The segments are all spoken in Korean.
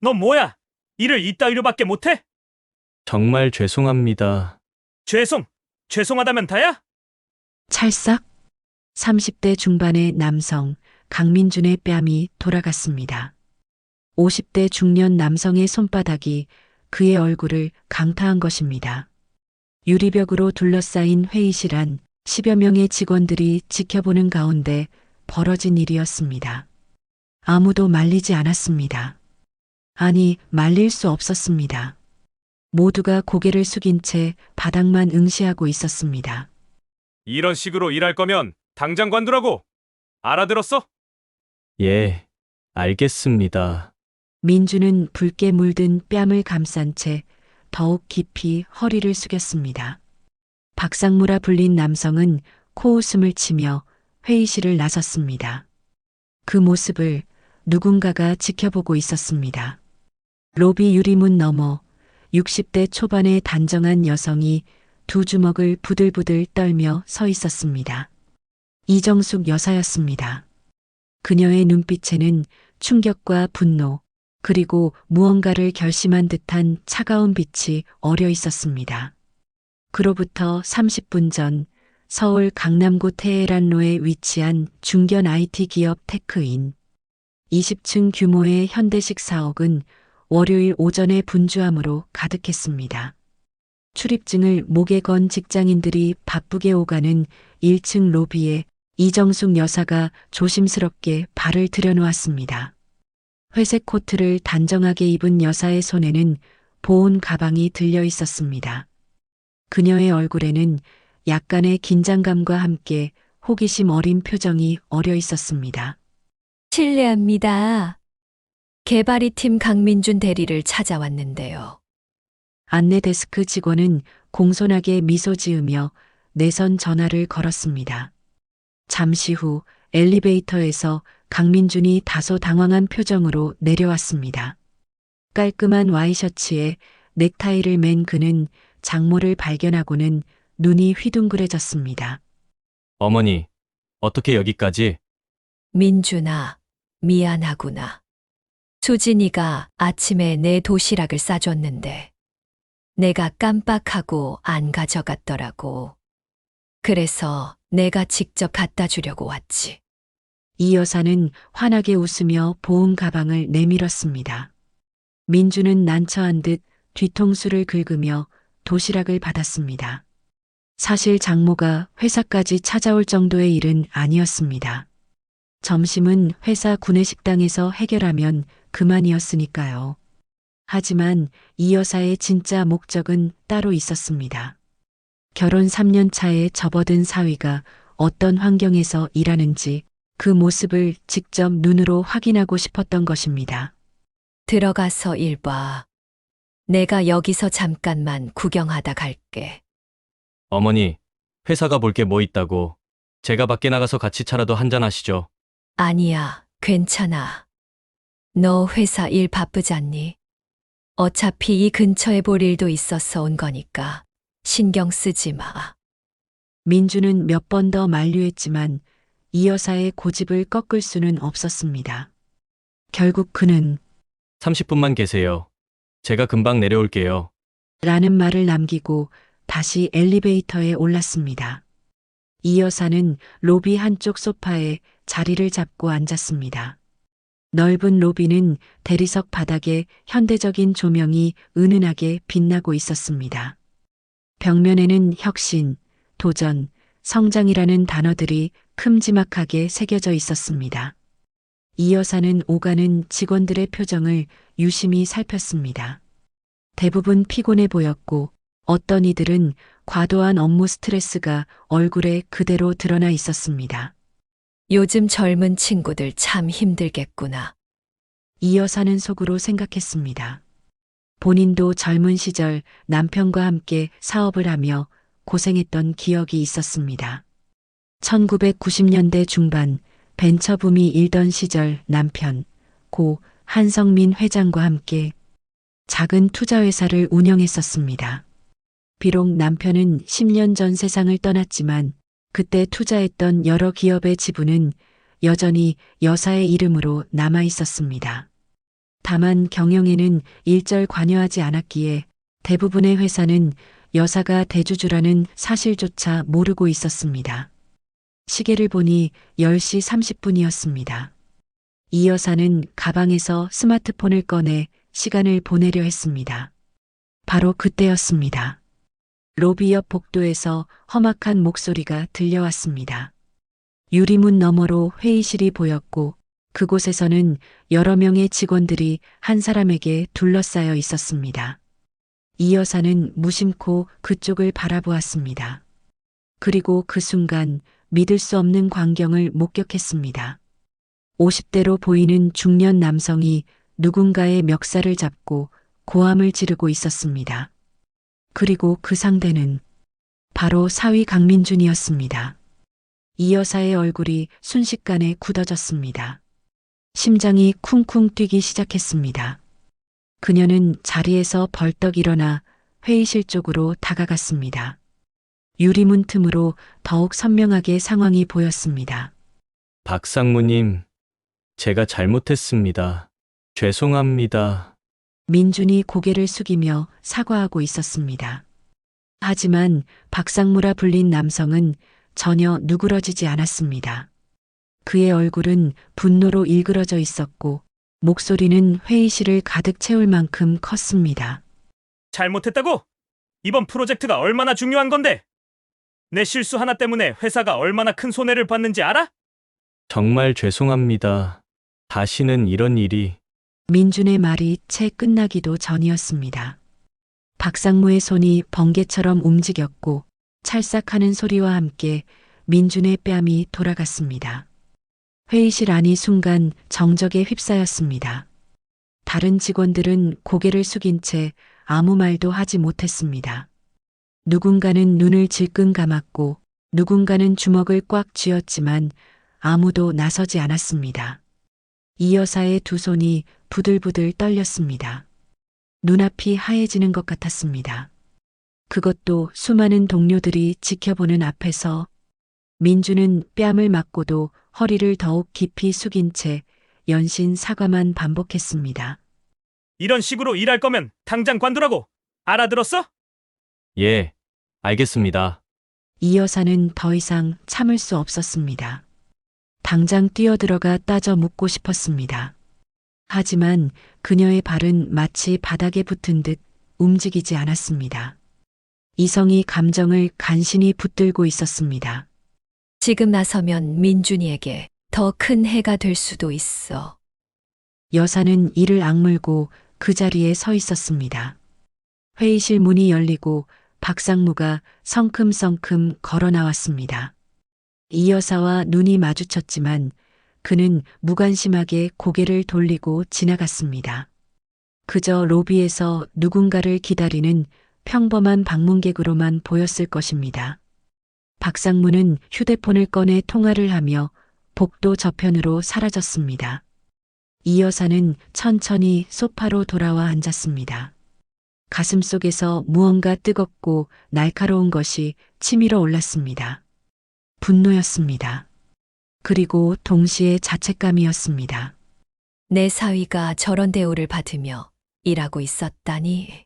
너 뭐야? 일을 이따위로밖에 못해? 정말 죄송합니다. 죄송하다면 다야? 찰싹 30대 중반의 남성 강민준의 뺨이 돌아갔습니다. 50대 중년 남성의 손바닥이 그의 얼굴을 강타한 것입니다. 유리벽으로 둘러싸인 회의실 안 10여 명의 직원들이 지켜보는 가운데 벌어진 일이었습니다. 아무도 말리지 않았습니다. 아니, 말릴 수 없었습니다. 모두가 고개를 숙인 채 바닥만 응시하고 있었습니다. 이런 식으로 일할 거면 당장 관두라고. 알아들었어? 예, 알겠습니다. 민주는 붉게 물든 뺨을 감싼 채 더욱 깊이 허리를 숙였습니다. 박상무라 불린 남성은 코웃음을 치며 회의실을 나섰습니다. 그 모습을 누군가가 지켜보고 있었습니다. 로비 유리문 너머 60대 초반의 단정한 여성이 두 주먹을 부들부들 떨며 서 있었습니다. 이정숙 여사였습니다. 그녀의 눈빛에는 충격과 분노, 그리고 무언가를 결심한 듯한 차가운 빛이 어려 있었습니다. 그로부터 30분 전 서울 강남구 테헤란로에 위치한 중견 IT 기업 테크인 20층 규모의 현대식 사옥은 월요일 오전에 분주함으로 가득했습니다. 출입증을 목에 건 직장인들이 바쁘게 오가는 1층 로비에 이정숙 여사가 조심스럽게 발을 들여놓았습니다. 회색 코트를 단정하게 입은 여사의 손에는 보온 가방이 들려 있었습니다. 그녀의 얼굴에는 약간의 긴장감과 함께 호기심 어린 표정이 어려 있었습니다. 실례합니다. 개발이팀 강민준 대리를 찾아왔는데요. 안내 데스크 직원은 공손하게 미소 지으며 내선 전화를 걸었습니다. 잠시 후 엘리베이터에서 강민준이 다소 당황한 표정으로 내려왔습니다. 깔끔한 와이셔츠에 넥타이를 맨 그는 장모를 발견하고는 눈이 휘둥그레졌습니다. 어머니, 어떻게 여기까지? 민준아, 미안하구나. 수진이가 아침에 내 도시락을 싸줬는데 내가 깜빡하고 안 가져갔더라고. 그래서 내가 직접 갖다 주려고 왔지. 이 여사는 환하게 웃으며 보온 가방을 내밀었습니다. 민주는 난처한 듯 뒤통수를 긁으며 도시락을 받았습니다. 사실 장모가 회사까지 찾아올 정도의 일은 아니었습니다. 점심은 회사 구내식당에서 해결하면 그만이었으니까요. 하지만 이 여사의 진짜 목적은 따로 있었습니다. 결혼 3년 차에 접어든 사위가 어떤 환경에서 일하는지 그 모습을 직접 눈으로 확인하고 싶었던 것입니다. 들어가서 일 봐. 내가 여기서 잠깐만 구경하다 갈게. 어머니, 회사가 볼 게 뭐 있다고. 제가 밖에 나가서 같이 차라도 한잔 하시죠. 아니야, 괜찮아. 너 회사 일 바쁘잖니? 어차피 이 근처에 볼 일도 있어서 온 거니까 신경 쓰지 마. 민주는 몇 번 더 만류했지만 이 여사의 고집을 꺾을 수는 없었습니다. 결국 그는 30분만 계세요. 제가 금방 내려올게요. 라는 말을 남기고 다시 엘리베이터에 올랐습니다. 이 여사는 로비 한쪽 소파에 자리를 잡고 앉았습니다. 넓은 로비는 대리석 바닥에 현대적인 조명이 은은하게 빛나고 있었습니다. 벽면에는 혁신, 도전, 성장이라는 단어들이 큼지막하게 새겨져 있었습니다. 이 여사는 오가는 직원들의 표정을 유심히 살폈습니다. 대부분 피곤해 보였고 어떤 이들은 과도한 업무 스트레스가 얼굴에 그대로 드러나 있었습니다. 요즘 젊은 친구들 참 힘들겠구나. 이 여사는 속으로 생각했습니다. 본인도 젊은 시절 남편과 함께 사업을 하며 고생했던 기억이 있었습니다. 1990년대 중반 벤처붐이 일던 시절 남편 고 한성민 회장과 함께 작은 투자회사를 운영했었습니다. 비록 남편은 10년 전 세상을 떠났지만 그때 투자했던 여러 기업의 지분은 여전히 여사의 이름으로 남아 있었습니다. 다만 경영에는 일절 관여하지 않았기에 대부분의 회사는 여사가 대주주라는 사실조차 모르고 있었습니다. 시계를 보니 10시 30분이었습니다. 이 여사는 가방에서 스마트폰을 꺼내 시간을 보내려 했습니다. 바로 그때였습니다. 로비 옆 복도에서 험악한 목소리가 들려왔습니다. 유리문 너머로 회의실이 보였고 그곳에서는 여러 명의 직원들이 한 사람에게 둘러싸여 있었습니다. 이 여사는 무심코 그쪽을 바라보았습니다. 그리고 그 순간 믿을 수 없는 광경을 목격했습니다. 50대로 보이는 중년 남성이 누군가의 멱살을 잡고 고함을 지르고 있었습니다. 그리고 그 상대는 바로 사위 강민준이었습니다. 이 여사의 얼굴이 순식간에 굳어졌습니다. 심장이 쿵쿵 뛰기 시작했습니다. 그녀는 자리에서 벌떡 일어나 회의실 쪽으로 다가갔습니다. 유리문 틈으로 더욱 선명하게 상황이 보였습니다. 박상무님, 제가 잘못했습니다. 죄송합니다. 민준이 고개를 숙이며 사과하고 있었습니다. 하지만 박상무라 불린 남성은 전혀 누그러지지 않았습니다. 그의 얼굴은 분노로 일그러져 있었고 목소리는 회의실을 가득 채울 만큼 컸습니다. 잘못했다고? 이번 프로젝트가 얼마나 중요한 건데? 내 실수 하나 때문에 회사가 얼마나 큰 손해를 봤는지 알아? 정말 죄송합니다. 다시는 이런 일이. 민준의 말이 채 끝나기도 전이었습니다. 박상무의 손이 번개처럼 움직였고 찰싹하는 소리와 함께 민준의 뺨이 돌아갔습니다. 회의실 안이 순간 정적에 휩싸였습니다. 다른 직원들은 고개를 숙인 채 아무 말도 하지 못했습니다. 누군가는 눈을 질끈 감았고 누군가는 주먹을 꽉 쥐었지만 아무도 나서지 않았습니다. 이 여사의 두 손이 부들부들 떨렸습니다. 눈앞이 하얘지는 것 같았습니다. 그것도 수많은 동료들이 지켜보는 앞에서. 민주는 뺨을 맞고도 허리를 더욱 깊이 숙인 채 연신 사과만 반복했습니다. 이런 식으로 일할 거면 당장 관두라고. 알아들었어? 예, 알겠습니다. 이 여사는 더 이상 참을 수 없었습니다. 당장 뛰어들어가 따져 묻고 싶었습니다. 하지만 그녀의 발은 마치 바닥에 붙은 듯 움직이지 않았습니다. 이성이 감정을 간신히 붙들고 있었습니다. 지금 나서면 민준이에게 더 큰 해가 될 수도 있어. 여사는 이를 악물고 그 자리에 서 있었습니다. 회의실 문이 열리고 박상무가 성큼성큼 걸어 나왔습니다. 이 여사와 눈이 마주쳤지만 그는 무관심하게 고개를 돌리고 지나갔습니다. 그저 로비에서 누군가를 기다리는 평범한 방문객으로만 보였을 것입니다. 박상무는 휴대폰을 꺼내 통화를 하며 복도 저편으로 사라졌습니다. 이 여사는 천천히 소파로 돌아와 앉았습니다. 가슴 속에서 무언가 뜨겁고 날카로운 것이 치밀어 올랐습니다. 분노였습니다. 그리고 동시에 자책감이었습니다. 내 사위가 저런 대우를 받으며 일하고 있었다니.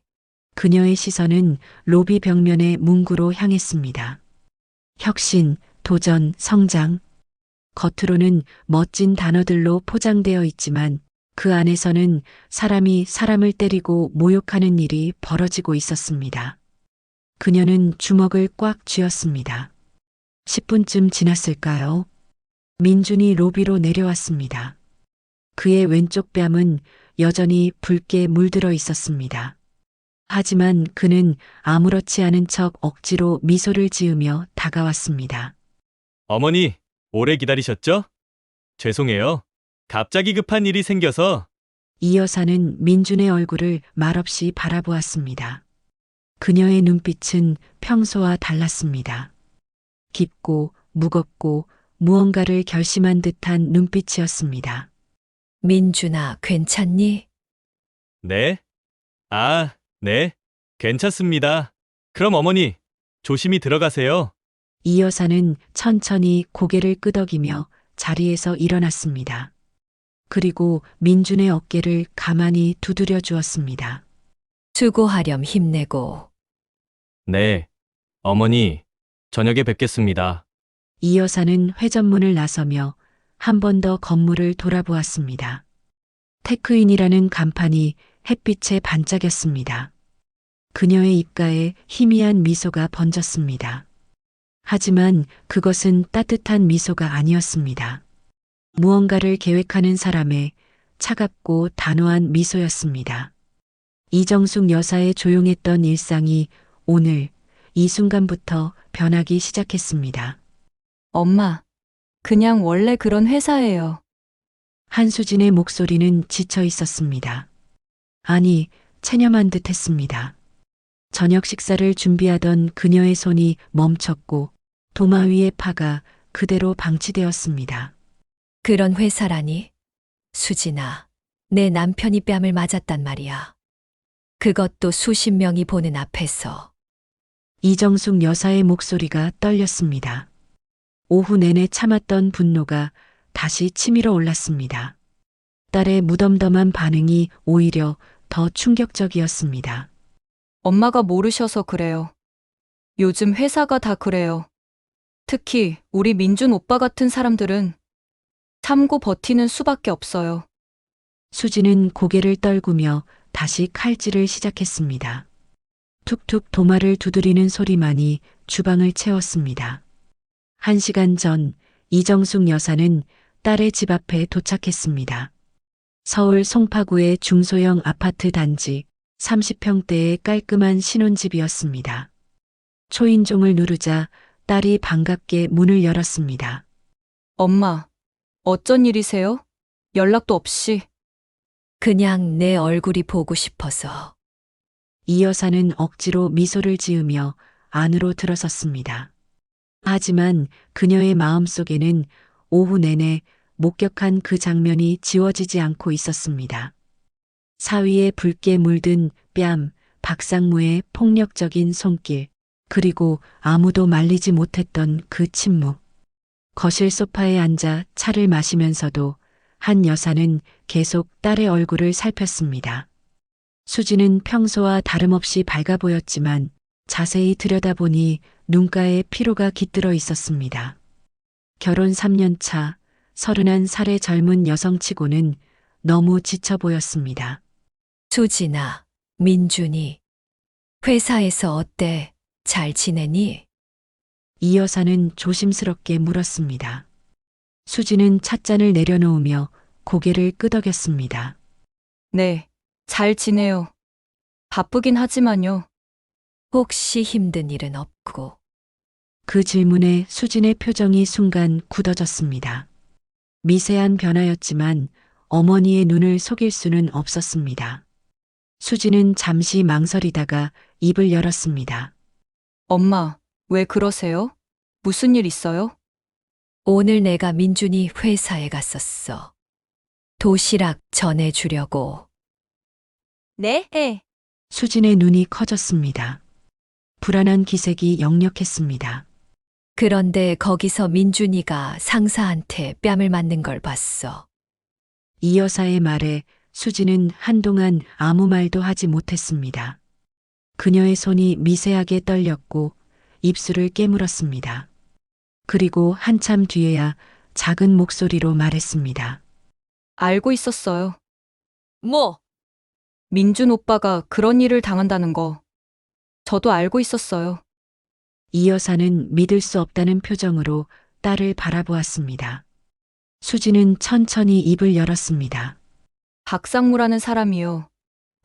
그녀의 시선은 로비 벽면의 문구로 향했습니다. 혁신, 도전, 성장. 겉으로는 멋진 단어들로 포장되어 있지만 그 안에서는 사람이 사람을 때리고 모욕하는 일이 벌어지고 있었습니다. 그녀는 주먹을 꽉 쥐었습니다. 10분쯤 지났을까요? 민준이 로비로 내려왔습니다. 그의 왼쪽 뺨은 여전히 붉게 물들어 있었습니다. 하지만 그는 아무렇지 않은 척 억지로 미소를 지으며 다가왔습니다. 어머니, 오래 기다리셨죠? 죄송해요. 갑자기 급한 일이 생겨서. 이 여사는 민준의 얼굴을 말없이 바라보았습니다. 그녀의 눈빛은 평소와 달랐습니다. 깊고 무겁고 무언가를 결심한 듯한 눈빛이었습니다. 민준아, 괜찮니? 네? 아, 네. 괜찮습니다. 그럼 어머니, 조심히 들어가세요. 이 여사는 천천히 고개를 끄덕이며 자리에서 일어났습니다. 그리고 민준의 어깨를 가만히 두드려 주었습니다. 수고하렴 힘내고. 네. 어머니, 저녁에 뵙겠습니다. 이 여사는 회전문을 나서며 한 번 더 건물을 돌아보았습니다. 테크인이라는 간판이 햇빛에 반짝였습니다. 그녀의 입가에 희미한 미소가 번졌습니다. 하지만 그것은 따뜻한 미소가 아니었습니다. 무언가를 계획하는 사람의 차갑고 단호한 미소였습니다. 이정숙 여사의 조용했던 일상이 오늘 이 순간부터 변하기 시작했습니다. 엄마, 그냥 원래 그런 회사예요. 한수진의 목소리는 지쳐 있었습니다. 아니, 체념한 듯 했습니다. 저녁 식사를 준비하던 그녀의 손이 멈췄고 도마 위의 파가 그대로 방치되었습니다. 그런 회사라니? 수진아, 내 남편이 뺨을 맞았단 말이야. 그것도 수십 명이 보는 앞에서. 이정숙 여사의 목소리가 떨렸습니다. 오후 내내 참았던 분노가 다시 치밀어 올랐습니다. 딸의 무덤덤한 반응이 오히려 더 충격적이었습니다. 엄마가 모르셔서 그래요. 요즘 회사가 다 그래요. 특히 우리 민준 오빠 같은 사람들은 참고 버티는 수밖에 없어요. 수지는 고개를 떨구며 다시 칼질을 시작했습니다. 툭툭 도마를 두드리는 소리만이 주방을 채웠습니다. 1시간 전 이정숙 여사는 딸의 집 앞에 도착했습니다. 서울 송파구의 중소형 아파트 단지 30평대의 깔끔한 신혼집이었습니다. 초인종을 누르자 딸이 반갑게 문을 열었습니다. 엄마, 어쩐 일이세요? 연락도 없이. 그냥 내 얼굴이 보고 싶어서. 이 여사는 억지로 미소를 지으며 안으로 들어섰습니다. 하지만 그녀의 마음속에는 오후 내내 목격한 그 장면이 지워지지 않고 있었습니다. 사위에 붉게 물든 뺨, 박상무의 폭력적인 손길, 그리고 아무도 말리지 못했던 그 침묵. 거실 소파에 앉아 차를 마시면서도 한 여사는 계속 딸의 얼굴을 살폈습니다. 수지는 평소와 다름없이 밝아 보였지만 자세히 들여다보니 눈가에 피로가 깃들어 있었습니다. 결혼 3년 차 31살의 젊은 여성치고는 너무 지쳐 보였습니다. 수진아, 민준이. 회사에서 어때? 잘 지내니? 이 여사는 조심스럽게 물었습니다. 수지는 찻잔을 내려놓으며 고개를 끄덕였습니다. 네, 잘 지내요. 바쁘긴 하지만요. 혹시 힘든 일은 없고. 그 질문에 수진의 표정이 순간 굳어졌습니다. 미세한 변화였지만 어머니의 눈을 속일 수는 없었습니다. 수진은 잠시 망설이다가 입을 열었습니다. 엄마, 왜 그러세요? 무슨 일 있어요? 오늘 내가 민준이 회사에 갔었어. 도시락 전해주려고. 네? 수진의 눈이 커졌습니다. 불안한 기색이 역력했습니다. 그런데 거기서 민준이가 상사한테 뺨을 맞는 걸 봤어. 이 여사의 말에 수지는 한동안 아무 말도 하지 못했습니다. 그녀의 손이 미세하게 떨렸고 입술을 깨물었습니다. 그리고 한참 뒤에야 작은 목소리로 말했습니다. 알고 있었어요. 뭐? 민준 오빠가 그런 일을 당한다는 거. 저도 알고 있었어요. 이 여사는 믿을 수 없다는 표정으로 딸을 바라보았습니다. 수지는 천천히 입을 열었습니다. 박상무라는 사람이요.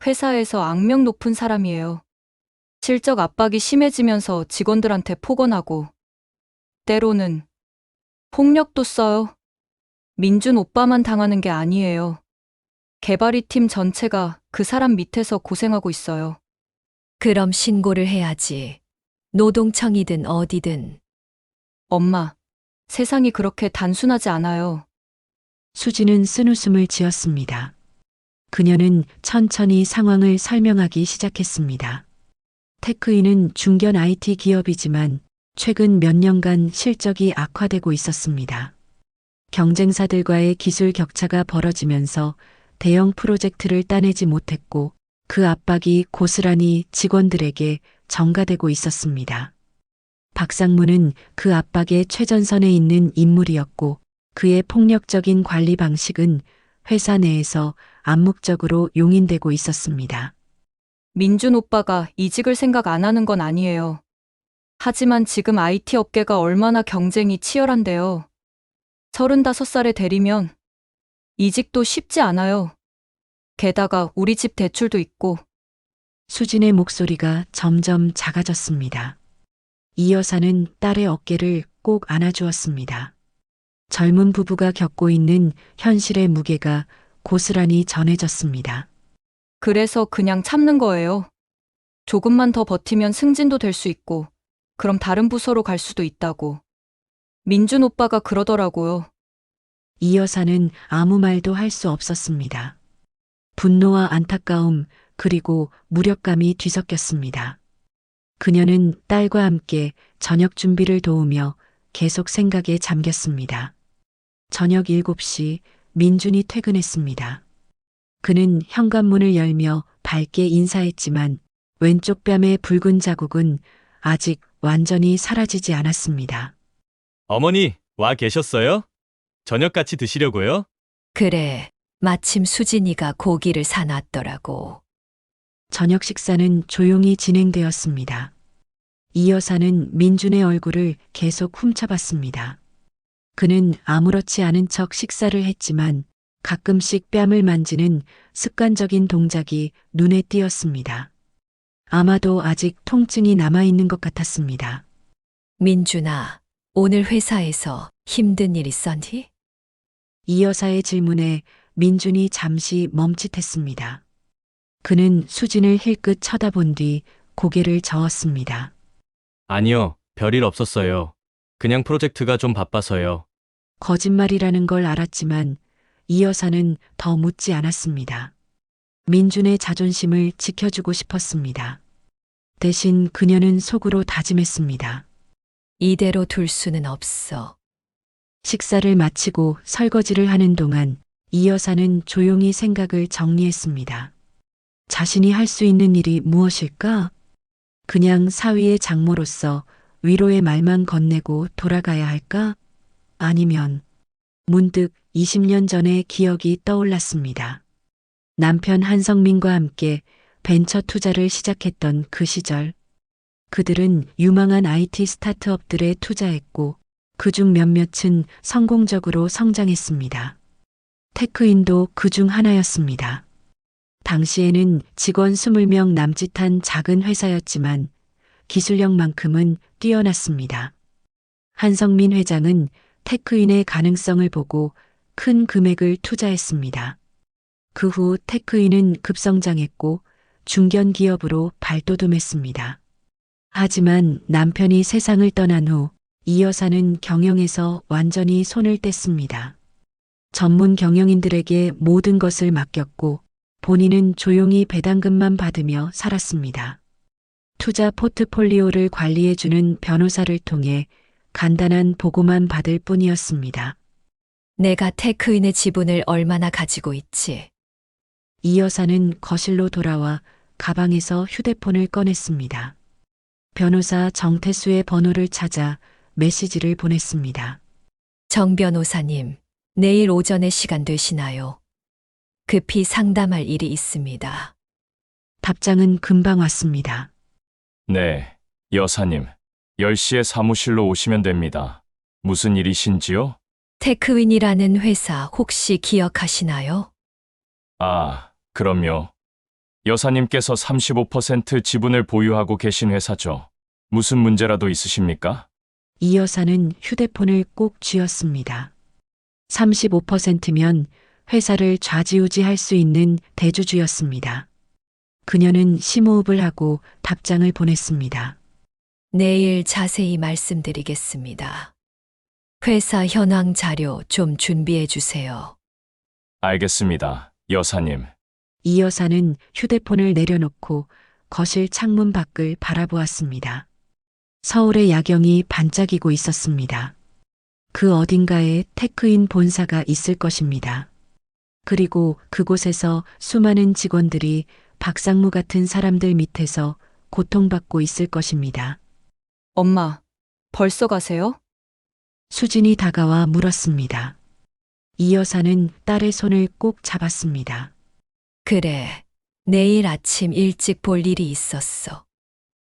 회사에서 악명 높은 사람이에요. 실적 압박이 심해지면서 직원들한테 폭언하고 때로는 폭력도 써요. 민준 오빠만 당하는 게 아니에요. 개발이 팀 전체가 그 사람 밑에서 고생하고 있어요. 그럼 신고를 해야지. 노동청이든 어디든. 엄마, 세상이 그렇게 단순하지 않아요. 수지는 쓴웃음을 지었습니다. 그녀는 천천히 상황을 설명하기 시작했습니다. 테크인은 중견 IT 기업이지만 최근 몇 년간 실적이 악화되고 있었습니다. 경쟁사들과의 기술 격차가 벌어지면서 대형 프로젝트를 따내지 못했고 그 압박이 고스란히 직원들에게 전가되고 있었습니다. 박상무는 그 압박의 최전선에 있는 인물이었고 그의 폭력적인 관리 방식은 회사 내에서 암묵적으로 용인되고 있었습니다. 민준 오빠가 이직을 생각 안 하는 건 아니에요. 하지만 지금 IT 업계가 얼마나 경쟁이 치열한데요. 35살의 대리면 이직도 쉽지 않아요. 게다가 우리 집 대출도 있고. 수진의 목소리가 점점 작아졌습니다. 이 여사는 딸의 어깨를 꼭 안아주었습니다. 젊은 부부가 겪고 있는 현실의 무게가 고스란히 전해졌습니다. 그래서 그냥 참는 거예요. 조금만 더 버티면 승진도 될 수 있고, 그럼 다른 부서로 갈 수도 있다고. 민준 오빠가 그러더라고요. 이 여사는 아무 말도 할 수 없었습니다. 분노와 안타까움 그리고 무력감이 뒤섞였습니다. 그녀는 딸과 함께 저녁 준비를 도우며 계속 생각에 잠겼습니다. 저녁 7시 민준이 퇴근했습니다. 그는 현관문을 열며 밝게 인사했지만 왼쪽 뺨의 붉은 자국은 아직 완전히 사라지지 않았습니다. 어머니, 와 계셨어요? 저녁 같이 드시려고요? 그래, 마침 수진이가 고기를 사놨더라고. 저녁 식사는 조용히 진행되었습니다. 이 여사는 민준의 얼굴을 계속 훔쳐봤습니다. 그는 아무렇지 않은 척 식사를 했지만 가끔씩 뺨을 만지는 습관적인 동작이 눈에 띄었습니다. 아마도 아직 통증이 남아있는 것 같았습니다. 민준아, 오늘 회사에서 힘든 일 있었니? 이 여사의 질문에 민준이 잠시 멈칫했습니다. 그는 수진을 힐끗 쳐다본 뒤 고개를 저었습니다. 아니요, 별일 없었어요. 그냥 프로젝트가 좀 바빠서요. 거짓말이라는 걸 알았지만 이 여사는 더 묻지 않았습니다. 민준의 자존심을 지켜주고 싶었습니다. 대신 그녀는 속으로 다짐했습니다. 이대로 둘 수는 없어. 식사를 마치고 설거지를 하는 동안 이 여사는 조용히 생각을 정리했습니다. 자신이 할 수 있는 일이 무엇일까? 그냥 사위의 장모로서 위로의 말만 건네고 돌아가야 할까? 아니면 문득 20년 전의 기억이 떠올랐습니다. 남편 한성민과 함께 벤처 투자를 시작했던 그 시절. 그들은 유망한 IT 스타트업들에 투자했고 그중 몇몇은 성공적으로 성장했습니다. 테크인도 그중 하나였습니다. 당시에는 직원 20명 남짓한 작은 회사였지만 기술력만큼은 뛰어났습니다. 한성민 회장은 테크인의 가능성을 보고 큰 금액을 투자했습니다. 그 후 테크인은 급성장했고 중견 기업으로 발돋움했습니다. 하지만 남편이 세상을 떠난 후 이 여사는 경영에서 완전히 손을 뗐습니다. 전문 경영인들에게 모든 것을 맡겼고 본인은 조용히 배당금만 받으며 살았습니다. 투자 포트폴리오를 관리해주는 변호사를 통해 간단한 보고만 받을 뿐이었습니다. 내가 테크인의 지분을 얼마나 가지고 있지? 이 여사는 거실로 돌아와 가방에서 휴대폰을 꺼냈습니다. 변호사 정태수의 번호를 찾아 메시지를 보냈습니다. 정 변호사님, 내일 오전에 시간 되시나요? 급히 상담할 일이 있습니다. 답장은 금방 왔습니다. 네, 여사님. 10시에 사무실로 오시면 됩니다. 무슨 일이신지요? 테크윈이라는 회사 혹시 기억하시나요? 아, 그럼요. 여사님께서 35% 지분을 보유하고 계신 회사죠. 무슨 문제라도 있으십니까? 이 여사는 휴대폰을 꼭 쥐었습니다. 35%면 회사를 좌지우지할 수 있는 대주주였습니다. 그녀는 심호흡을 하고 답장을 보냈습니다. 내일 자세히 말씀드리겠습니다. 회사 현황 자료 좀 준비해 주세요. 알겠습니다, 여사님. 이 여사는 휴대폰을 내려놓고 거실 창문 밖을 바라보았습니다. 서울의 야경이 반짝이고 있었습니다. 그 어딘가에 테크인 본사가 있을 것입니다. 그리고 그곳에서 수많은 직원들이 박상무 같은 사람들 밑에서 고통받고 있을 것입니다. 엄마, 벌써 가세요? 수진이 다가와 물었습니다. 이 여사는 딸의 손을 꼭 잡았습니다. 그래, 내일 아침 일찍 볼 일이 있었어.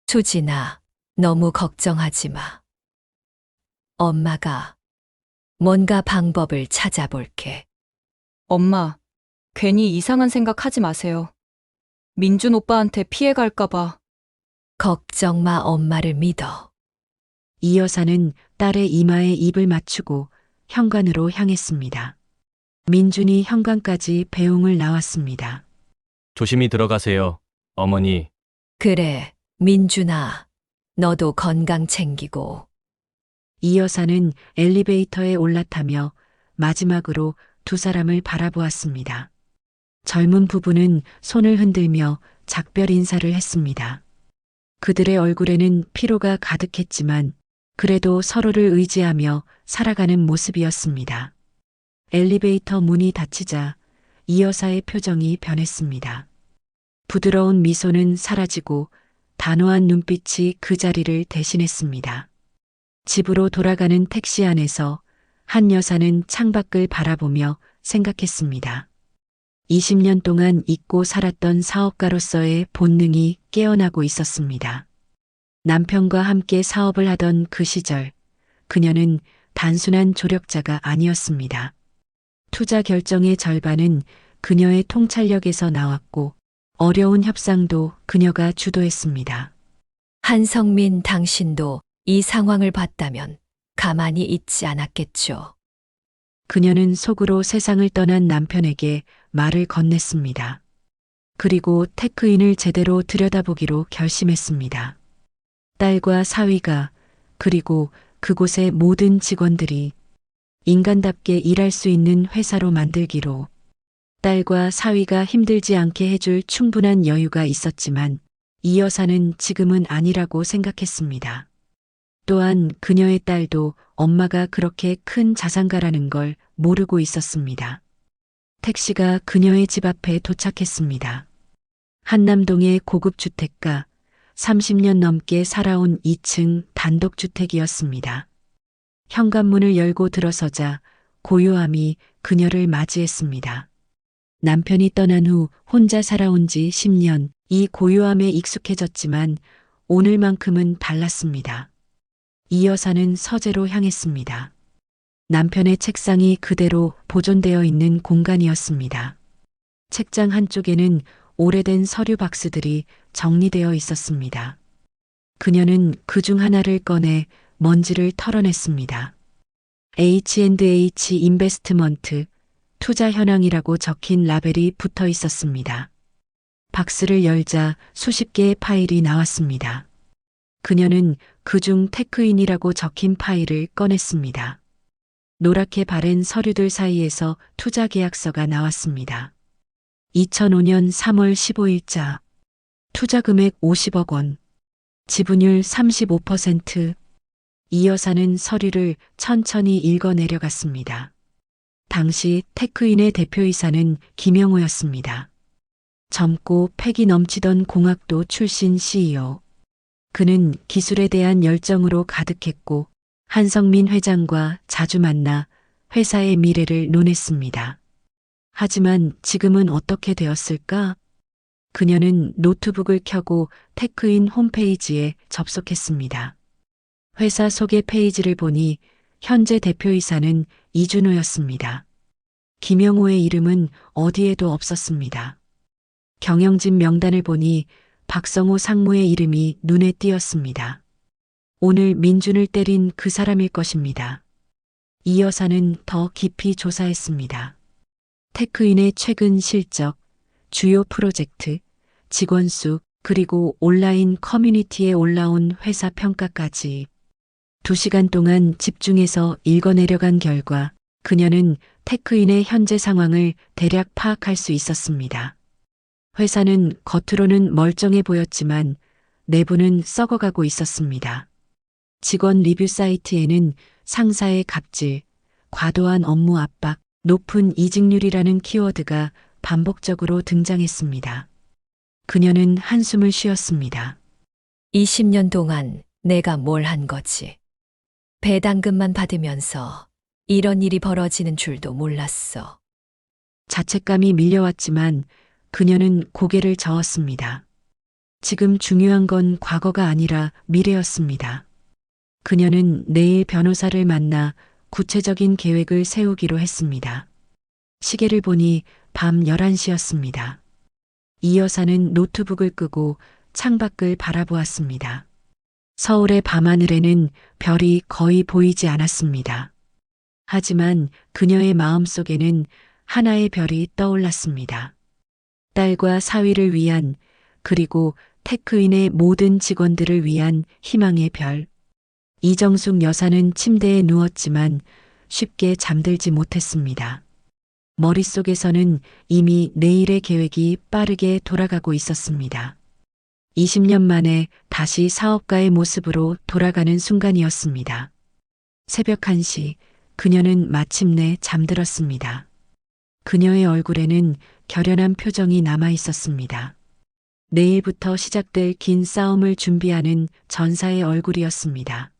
수진아, 너무 걱정하지 마. 엄마가 뭔가 방법을 찾아볼게. 엄마, 괜히 이상한 생각 하지 마세요. 민준 오빠한테 피해 갈까봐. 걱정 마, 엄마를 믿어. 이 여사는 딸의 이마에 입을 맞추고 현관으로 향했습니다. 민준이 현관까지 배웅을 나왔습니다. 조심히 들어가세요, 어머니. 그래, 민준아, 너도 건강 챙기고. 이 여사는 엘리베이터에 올라타며 마지막으로 두 사람을 바라보았습니다. 젊은 부부는 손을 흔들며 작별 인사를 했습니다. 그들의 얼굴에는 피로가 가득했지만 그래도 서로를 의지하며 살아가는 모습이었습니다. 엘리베이터 문이 닫히자 이 여사의 표정이 변했습니다. 부드러운 미소는 사라지고 단호한 눈빛이 그 자리를 대신했습니다. 집으로 돌아가는 택시 안에서 한 여사는 창밖을 바라보며 생각했습니다. 20년 동안 잊고 살았던 사업가로서의 본능이 깨어나고 있었습니다. 남편과 함께 사업을 하던 그 시절, 그녀는 단순한 조력자가 아니었습니다. 투자 결정의 절반은 그녀의 통찰력에서 나왔고, 어려운 협상도 그녀가 주도했습니다. 한성민 당신도 이 상황을 봤다면 가만히 있지 않았겠죠. 그녀는 속으로 세상을 떠난 남편에게 말을 건넸습니다. 그리고 테크인을 제대로 들여다보기로 결심했습니다. 딸과 사위가 그리고 그곳의 모든 직원들이 인간답게 일할 수 있는 회사로 만들기로. 딸과 사위가 힘들지 않게 해줄 충분한 여유가 있었지만 이 여사는 지금은 아니라고 생각했습니다. 또한 그녀의 딸도 엄마가 그렇게 큰 자산가라는 걸 모르고 있었습니다. 택시가 그녀의 집 앞에 도착했습니다. 한남동의 고급 주택가, 30년 넘게 살아온 2층 단독주택이었습니다. 현관문을 열고 들어서자 고요함이 그녀를 맞이했습니다. 남편이 떠난 후 혼자 살아온 지 10년, 이 고요함에 익숙해졌지만 오늘만큼은 달랐습니다. 이 여사는 서재로 향했습니다. 남편의 책상이 그대로 보존되어 있는 공간이었습니다. 책장 한쪽에는 오래된 서류 박스들이 정리되어 있었습니다. 그녀는 그 중 하나를 꺼내 먼지를 털어냈습니다. H&H 인베스트먼트, 투자 현황이라고 적힌 라벨이 붙어 있었습니다. 박스를 열자 수십 개의 파일이 나왔습니다. 그녀는 그중 테크인이라고 적힌 파일을 꺼냈습니다. 노랗게 바랜 서류들 사이에서 투자 계약서가 나왔습니다. 2005년 3월 15일자. 투자 금액 50억 원. 지분율 35%. 이 여사는 서류를 천천히 읽어 내려갔습니다. 당시 테크인의 대표이사는 김영호였습니다. 젊고 패기 넘치던 공학도 출신 CEO. 그는 기술에 대한 열정으로 가득했고 한성민 회장과 자주 만나 회사의 미래를 논했습니다. 하지만 지금은 어떻게 되었을까? 그녀는 노트북을 켜고 테크인 홈페이지에 접속했습니다. 회사 소개 페이지를 보니 현재 대표이사는 이준호였습니다. 김영호의 이름은 어디에도 없었습니다. 경영진 명단을 보니 박성호 상무의 이름이 눈에 띄었습니다. 오늘 민준을 때린 그 사람일 것입니다. 이 여사는 더 깊이 조사했습니다. 테크인의 최근 실적, 주요 프로젝트, 직원 수, 그리고 온라인 커뮤니티에 올라온 회사 평가까지 2시간 동안 집중해서 읽어내려간 결과 그녀는 테크인의 현재 상황을 대략 파악할 수 있었습니다. 회사는 겉으로는 멀쩡해 보였지만 내부는 썩어가고 있었습니다. 직원 리뷰 사이트에는 상사의 갑질, 과도한 업무 압박, 높은 이직률이라는 키워드가 반복적으로 등장했습니다. 그녀는 한숨을 쉬었습니다. 20년 동안 내가 뭘 한 거지. 배당금만 받으면서 이런 일이 벌어지는 줄도 몰랐어. 자책감이 밀려왔지만 그녀는 고개를 저었습니다. 지금 중요한 건 과거가 아니라 미래였습니다. 그녀는 내일 변호사를 만나 구체적인 계획을 세우기로 했습니다. 시계를 보니 밤 11시였습니다. 이 여사는 노트북을 끄고 창밖을 바라보았습니다. 서울의 밤하늘에는 별이 거의 보이지 않았습니다. 하지만 그녀의 마음속에는 하나의 별이 떠올랐습니다. 딸과 사위를 위한, 그리고 테크인의 모든 직원들을 위한 희망의 별. 이정숙 여사는 침대에 누웠지만 쉽게 잠들지 못했습니다. 머릿속에서는 이미 내일의 계획이 빠르게 돌아가고 있었습니다. 20년 만에 다시 사업가의 모습으로 돌아가는 순간이었습니다. 새벽 1시, 그녀는 마침내 잠들었습니다. 그녀의 얼굴에는 결연한 표정이 남아 있었습니다. 내일부터 시작될 긴 싸움을 준비하는 전사의 얼굴이었습니다.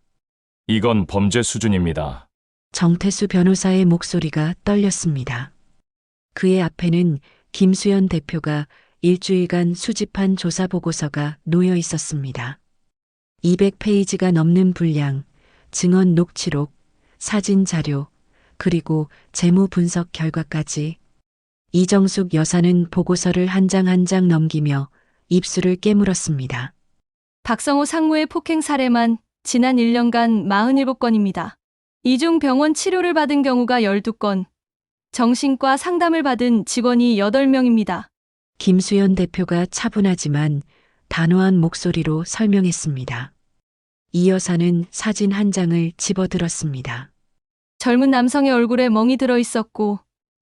이건 범죄 수준입니다. 정태수 변호사의 목소리가 떨렸습니다. 그의 앞에는 김수연 대표가 일주일간 수집한 조사 보고서가 놓여 있었습니다. 200페이지가 넘는 분량, 증언 녹취록, 사진 자료, 그리고 재무 분석 결과까지. 이정숙 여사는 보고서를 한 장 한 장 넘기며 입술을 깨물었습니다. 박성호 상무의 폭행 사례만 지난 1년간 47건입니다. 이중 병원 치료를 받은 경우가 12건, 정신과 상담을 받은 직원이 8명입니다. 김수연 대표가 차분하지만 단호한 목소리로 설명했습니다. 이 여사는 사진 한 장을 집어들었습니다. 젊은 남성의 얼굴에 멍이 들어 있었고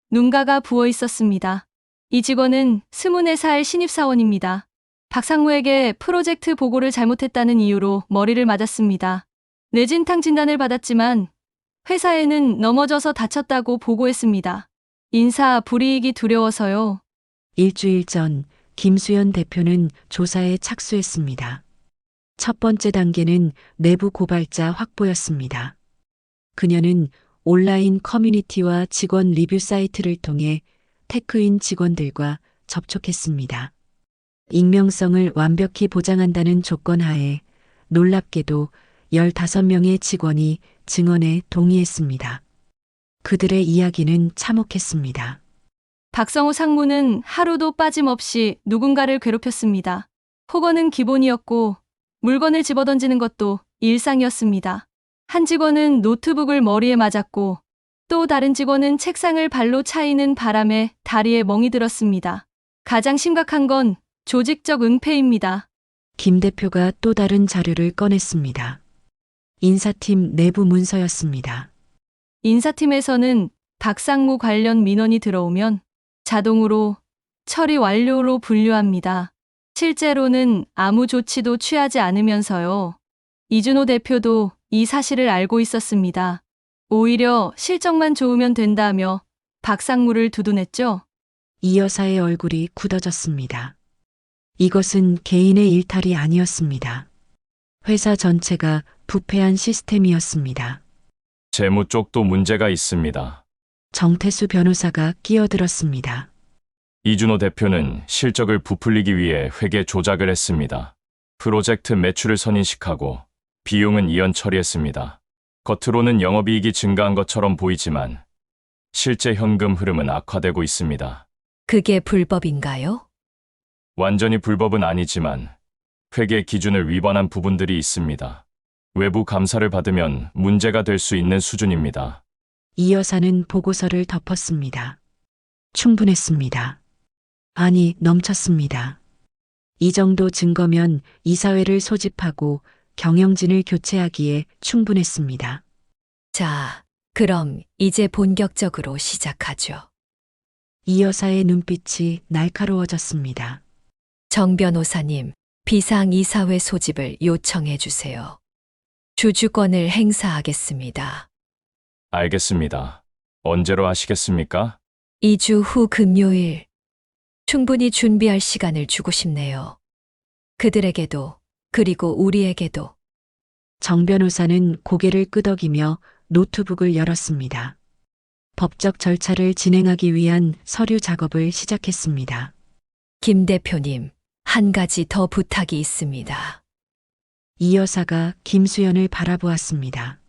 눈가가 부어 있었습니다. 이 직원은 24살 신입사원입니다. 박상무에게 프로젝트 보고를 잘못했다는 이유로 머리를 맞았습니다. 뇌진탕 진단을 받았지만 회사에는 넘어져서 다쳤다고 보고했습니다. 인사 불이익이 두려워서요. 일주일 전 김수연 대표는 조사에 착수했습니다. 첫 번째 단계는 내부 고발자 확보였습니다. 그녀는 온라인 커뮤니티와 직원 리뷰 사이트를 통해 테크인 직원들과 접촉했습니다. 익명성을 완벽히 보장한다는 조건 하에 놀랍게도 15명의 직원이 증언에 동의했습니다. 그들의 이야기는 참혹했습니다. 박성호 상무는 하루도 빠짐없이 누군가를 괴롭혔습니다. 폭언은 기본이었고 물건을 집어던지는 것도 일상이었습니다. 한 직원은 노트북을 머리에 맞았고 또 다른 직원은 책상을 발로 차이는 바람에 다리에 멍이 들었습니다. 가장 심각한 건 조직적 은폐입니다. 김 대표가 또 다른 자료를 꺼냈습니다. 인사팀 내부 문서였습니다. 인사팀에서는 박상무 관련 민원이 들어오면 자동으로 처리 완료로 분류합니다. 실제로는 아무 조치도 취하지 않으면서요. 이준호 대표도 이 사실을 알고 있었습니다. 오히려 실적만 좋으면 된다며 박상무를 두둔했죠. 이 여사의 얼굴이 굳어졌습니다. 이것은 개인의 일탈이 아니었습니다. 회사 전체가 부패한 시스템이었습니다. 재무 쪽도 문제가 있습니다. 정태수 변호사가 끼어들었습니다. 이준호 대표는 실적을 부풀리기 위해 회계 조작을 했습니다. 프로젝트 매출을 선인식하고 비용은 이연 처리했습니다. 겉으로는 영업이익이 증가한 것처럼 보이지만 실제 현금 흐름은 악화되고 있습니다. 그게 불법인가요? 완전히 불법은 아니지만 회계 기준을 위반한 부분들이 있습니다. 외부 감사를 받으면 문제가 될 수 있는 수준입니다. 이 여사는 보고서를 덮었습니다. 충분했습니다. 아니, 넘쳤습니다. 이 정도 증거면 이사회를 소집하고 경영진을 교체하기에 충분했습니다. 자, 그럼 이제 본격적으로 시작하죠. 이 여사의 눈빛이 날카로워졌습니다. 정 변호사님, 비상 이사회 소집을 요청해 주세요. 주주권을 행사하겠습니다. 알겠습니다. 언제로 하시겠습니까? 2주 후 금요일. 충분히 준비할 시간을 주고 싶네요. 그들에게도, 그리고 우리에게도. 정 변호사는 고개를 끄덕이며 노트북을 열었습니다. 법적 절차를 진행하기 위한 서류 작업을 시작했습니다. 김 대표님, 한 가지 더 부탁이 있습니다. 이 여사가 김수연을 바라보았습니다.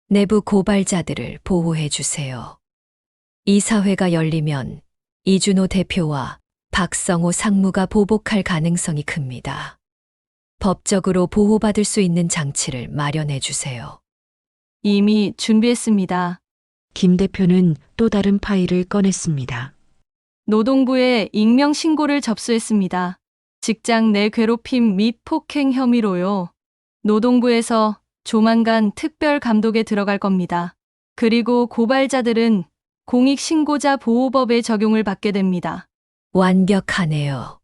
내부 고발자들을 보호해 주세요. 이사회가 열리면 이준호 대표와 박성호 상무가 보복할 가능성이 큽니다. 법적으로 보호받을 수 있는 장치를 마련해 주세요. 이미 준비했습니다. 김 대표는 또 다른 파일을 꺼냈습니다. 노동부에 익명 신고를 접수했습니다. 직장 내 괴롭힘 및 폭행 혐의로요. 노동부에서 조만간 특별 감독에 들어갈 겁니다. 그리고 고발자들은 공익신고자 보호법의 적용을 받게 됩니다. 완벽하네요.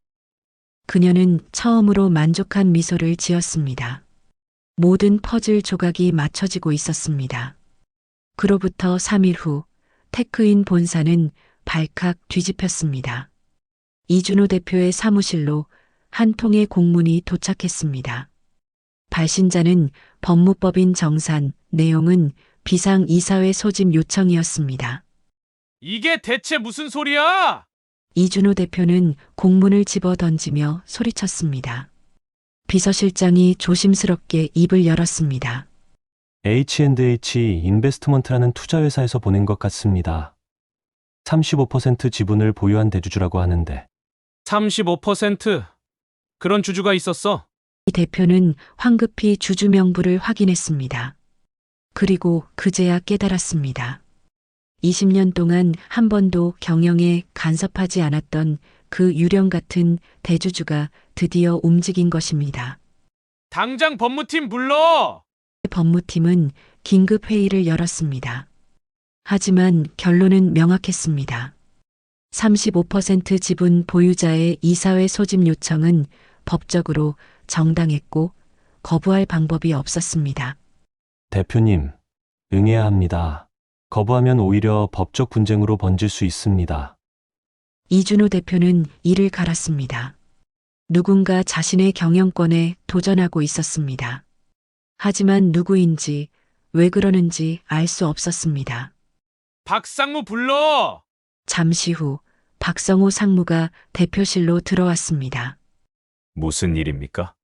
그녀는 처음으로 만족한 미소를 지었습니다. 모든 퍼즐 조각이 맞춰지고 있었습니다. 그로부터 3일 후 테크인 본사는 발칵 뒤집혔습니다. 이준호 대표의 사무실로 한 통의 공문이 도착했습니다. 발신자는 법무법인 정산, 내용은 비상 이사회 소집 요청이었습니다. 이게 대체 무슨 소리야? 이준호 대표는 공문을 집어 던지며 소리쳤습니다. 비서실장이 조심스럽게 입을 열었습니다. H&H 인베스트먼트라는 투자회사에서 보낸 것 같습니다. 35% 지분을 보유한 대주주라고 하는데 35%? 그런 주주가 있었어? 이 대표는 황급히 주주 명부를 확인했습니다. 그리고 그제야 깨달았습니다. 20년 동안 한 번도 경영에 간섭하지 않았던 그 유령 같은 대주주가 드디어 움직인 것입니다. 당장 법무팀 불러! 법무팀은 긴급 회의를 열었습니다. 하지만 결론은 명확했습니다. 35% 지분 보유자의 이사회 소집 요청은 법적으로 정당했고 거부할 방법이 없었습니다. 대표님, 응해야 합니다. 거부하면 오히려 법적 분쟁으로 번질 수 있습니다. 이준호 대표는 이를 갈았습니다. 누군가 자신의 경영권에 도전하고 있었습니다. 하지만 누구인지, 왜 그러는지 알 수 없었습니다. 박상무 불러! 잠시 후 박성호 상무가 대표실로 들어왔습니다. 무슨 일입니까?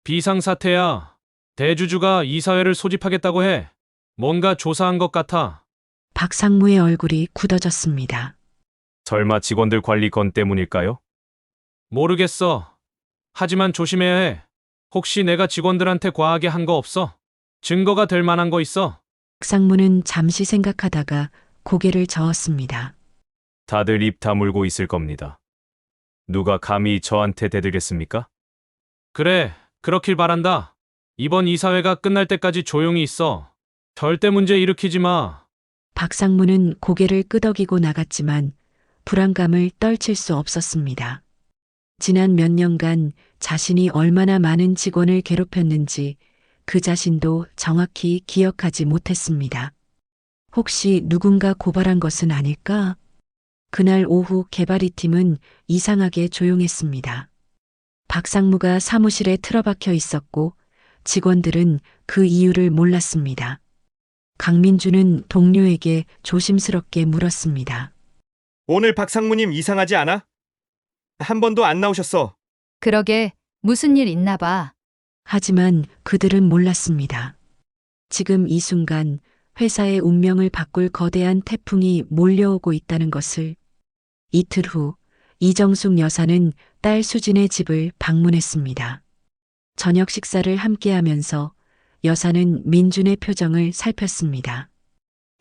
비상사태야. 대주주가 이사회를 소집하겠다고 해. 뭔가 조사한 것 같아. 박 상무의 얼굴이 굳어졌습니다. 설마 직원들 관리건 때문일까요? 모르겠어. 하지만 조심해야 해. 혹시 내가 직원들한테 과하게 한 거 없어? 증거가 될 만한 거 있어? 박 상무는 잠시 생각하다가 고개를 저었습니다. 다들 입 다물고 있을 겁니다. 누가 감히 저한테 대들겠습니까? 그래, 그렇길 바란다. 이번 이사회가 끝날 때까지 조용히 있어. 절대 문제 일으키지 마. 박 상무는 고개를 끄덕이고 나갔지만 불안감을 떨칠 수 없었습니다. 지난 몇 년간 자신이 얼마나 많은 직원을 괴롭혔는지 그 자신도 정확히 기억하지 못했습니다. 혹시 누군가 고발한 것은 아닐까? 그날 오후 개발이 팀은 이상하게 조용했습니다. 박 상무가 사무실에 틀어박혀 있었고 직원들은 그 이유를 몰랐습니다. 강민주는 동료에게 조심스럽게 물었습니다. 오늘 박 상무님 이상하지 않아? 한 번도 안 나오셨어. 그러게, 무슨 일 있나 봐. 하지만 그들은 몰랐습니다. 지금 이 순간 회사의 운명을 바꿀 거대한 태풍이 몰려오고 있다는 것을. 이틀 후 이정숙 여사는 딸 수진의 집을 방문했습니다. 저녁 식사를 함께하면서 여사는 민준의 표정을 살폈습니다.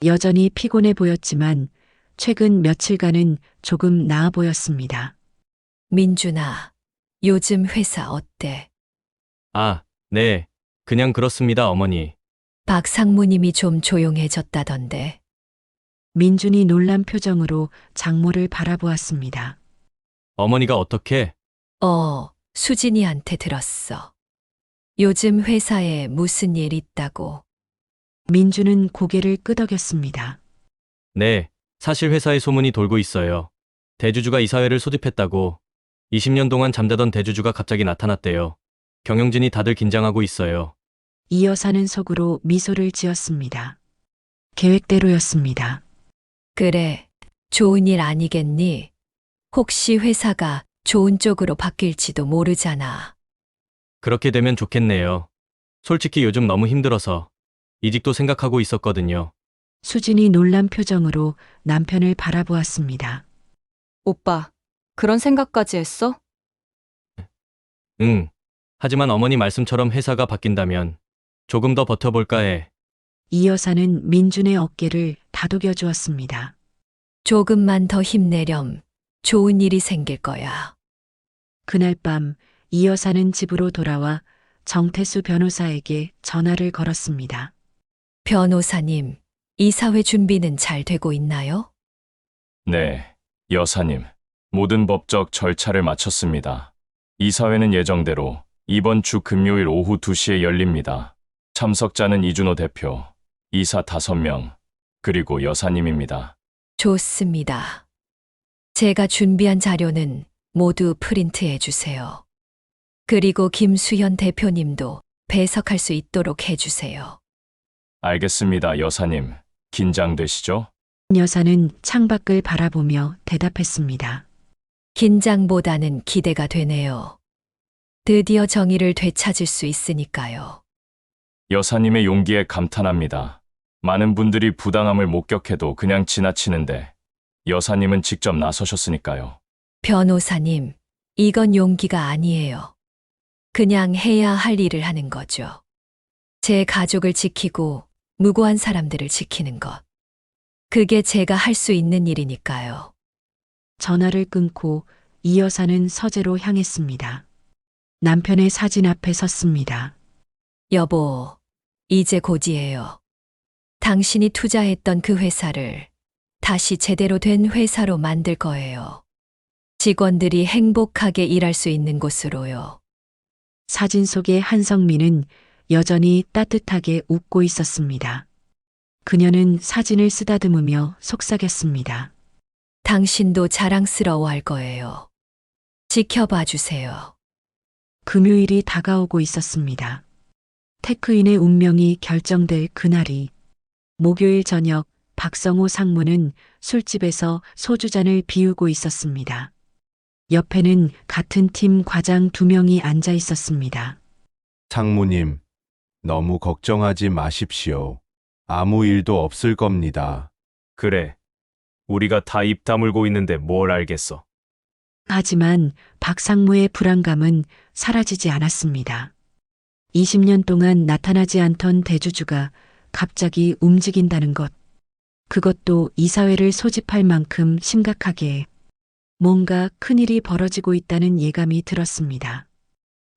여전히 피곤해 보였지만 최근 며칠간은 조금 나아 보였습니다. 민준아, 요즘 회사 어때? 아, 네. 그냥 그렇습니다, 어머니. 박 상무님이 좀 조용해졌다던데. 민준이 놀란 표정으로 장모를 바라보았습니다. 어머니가 어떻게? 수진이한테 들었어. 요즘 회사에 무슨 일 있다고. 민주는 고개를 끄덕였습니다. 네, 사실 회사에 소문이 돌고 있어요. 대주주가 이사회를 소집했다고. 20년 동안 잠자던 대주주가 갑자기 나타났대요. 경영진이 다들 긴장하고 있어요. 이 여사는 속으로 미소를 지었습니다. 계획대로였습니다. 그래, 좋은 일 아니겠니? 혹시 회사가 좋은 쪽으로 바뀔지도 모르잖아. 그렇게 되면 좋겠네요. 솔직히 요즘 너무 힘들어서 이직도 생각하고 있었거든요. 수진이 놀란 표정으로 남편을 바라보았습니다. 오빠, 그런 생각까지 했어? 응. 하지만 어머니 말씀처럼 회사가 바뀐다면 조금 더 버텨볼까 해. 이 여사는 민준의 어깨를 다독여 주었습니다. 조금만 더 힘내렴. 좋은 일이 생길 거야. 그날 밤 이 여사는 집으로 돌아와 정태수 변호사에게 전화를 걸었습니다. 변호사님, 이사회 준비는 잘 되고 있나요? 네, 여사님. 모든 법적 절차를 마쳤습니다. 이사회는 예정대로 이번 주 금요일 오후 2시에 열립니다. 참석자는 이준호 대표, 이사 5명, 그리고 여사님입니다. 좋습니다. 제가 준비한 자료는 모두 프린트해 주세요. 그리고 김수현 대표님도 배석할 수 있도록 해주세요. 알겠습니다, 여사님. 긴장되시죠? 여사는 창밖을 바라보며 대답했습니다. 긴장보다는 기대가 되네요. 드디어 정의를 되찾을 수 있으니까요. 여사님의 용기에 감탄합니다. 많은 분들이 부당함을 목격해도 그냥 지나치는데 여사님은 직접 나서셨으니까요. 변호사님, 이건 용기가 아니에요. 그냥 해야 할 일을 하는 거죠. 제 가족을 지키고 무고한 사람들을 지키는 것. 그게 제가 할 수 있는 일이니까요. 전화를 끊고 이 여사는 서재로 향했습니다. 남편의 사진 앞에 섰습니다. 여보, 이제 곧이에요. 당신이 투자했던 그 회사를 다시 제대로 된 회사로 만들 거예요. 직원들이 행복하게 일할 수 있는 곳으로요. 사진 속의 한성민은 여전히 따뜻하게 웃고 있었습니다. 그녀는 사진을 쓰다듬으며 속삭였습니다. 당신도 자랑스러워할 거예요. 지켜봐 주세요. 금요일이 다가오고 있었습니다. 테크인의 운명이 결정될 그날이 목요일 저녁 박성호 상무는 술집에서 소주잔을 비우고 있었습니다. 옆에는 같은 팀 과장 2명이 앉아 있었습니다. 상무님, 너무 걱정하지 마십시오. 아무 일도 없을 겁니다. 그래. 우리가 다 입 다물고 있는데 뭘 알겠어. 하지만 박 상무의 불안감은 사라지지 않았습니다. 20년 동안 나타나지 않던 대주주가 갑자기 움직인다는 것. 그것도 이사회를 소집할 만큼 심각하게 뭔가 큰일이 벌어지고 있다는 예감이 들었습니다.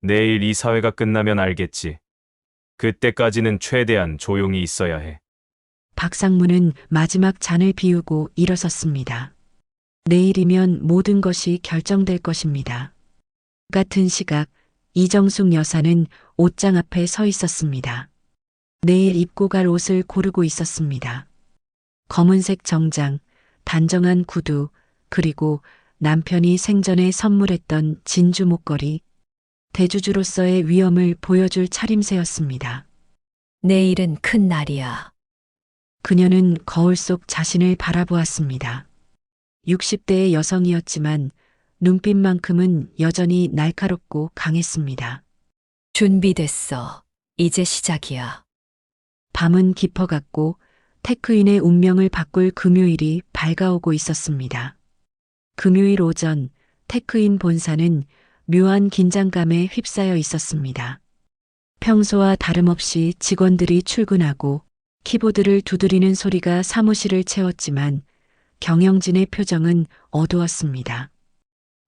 내일 이사회가 끝나면 알겠지. 그때까지는 최대한 조용히 있어야 해. 박 상무는 마지막 잔을 비우고 일어섰습니다. 내일이면 모든 것이 결정될 것입니다. 같은 시각 이정숙 여사는 옷장 앞에 서 있었습니다. 내일 입고 갈 옷을 고르고 있었습니다. 검은색 정장, 단정한 구두, 그리고 남편이 생전에 선물했던 진주 목걸이, 대주주로서의 위엄을 보여줄 차림새였습니다. 내일은 큰 날이야. 그녀는 거울 속 자신을 바라보았습니다. 60대의 여성이었지만 눈빛만큼은 여전히 날카롭고 강했습니다. 준비됐어. 이제 시작이야. 밤은 깊어갔고 테크인의 운명을 바꿀 금요일이 밝아오고 있었습니다. 금요일 오전 테크인 본사는 묘한 긴장감에 휩싸여 있었습니다. 평소와 다름없이 직원들이 출근하고 키보드를 두드리는 소리가 사무실을 채웠지만 경영진의 표정은 어두웠습니다.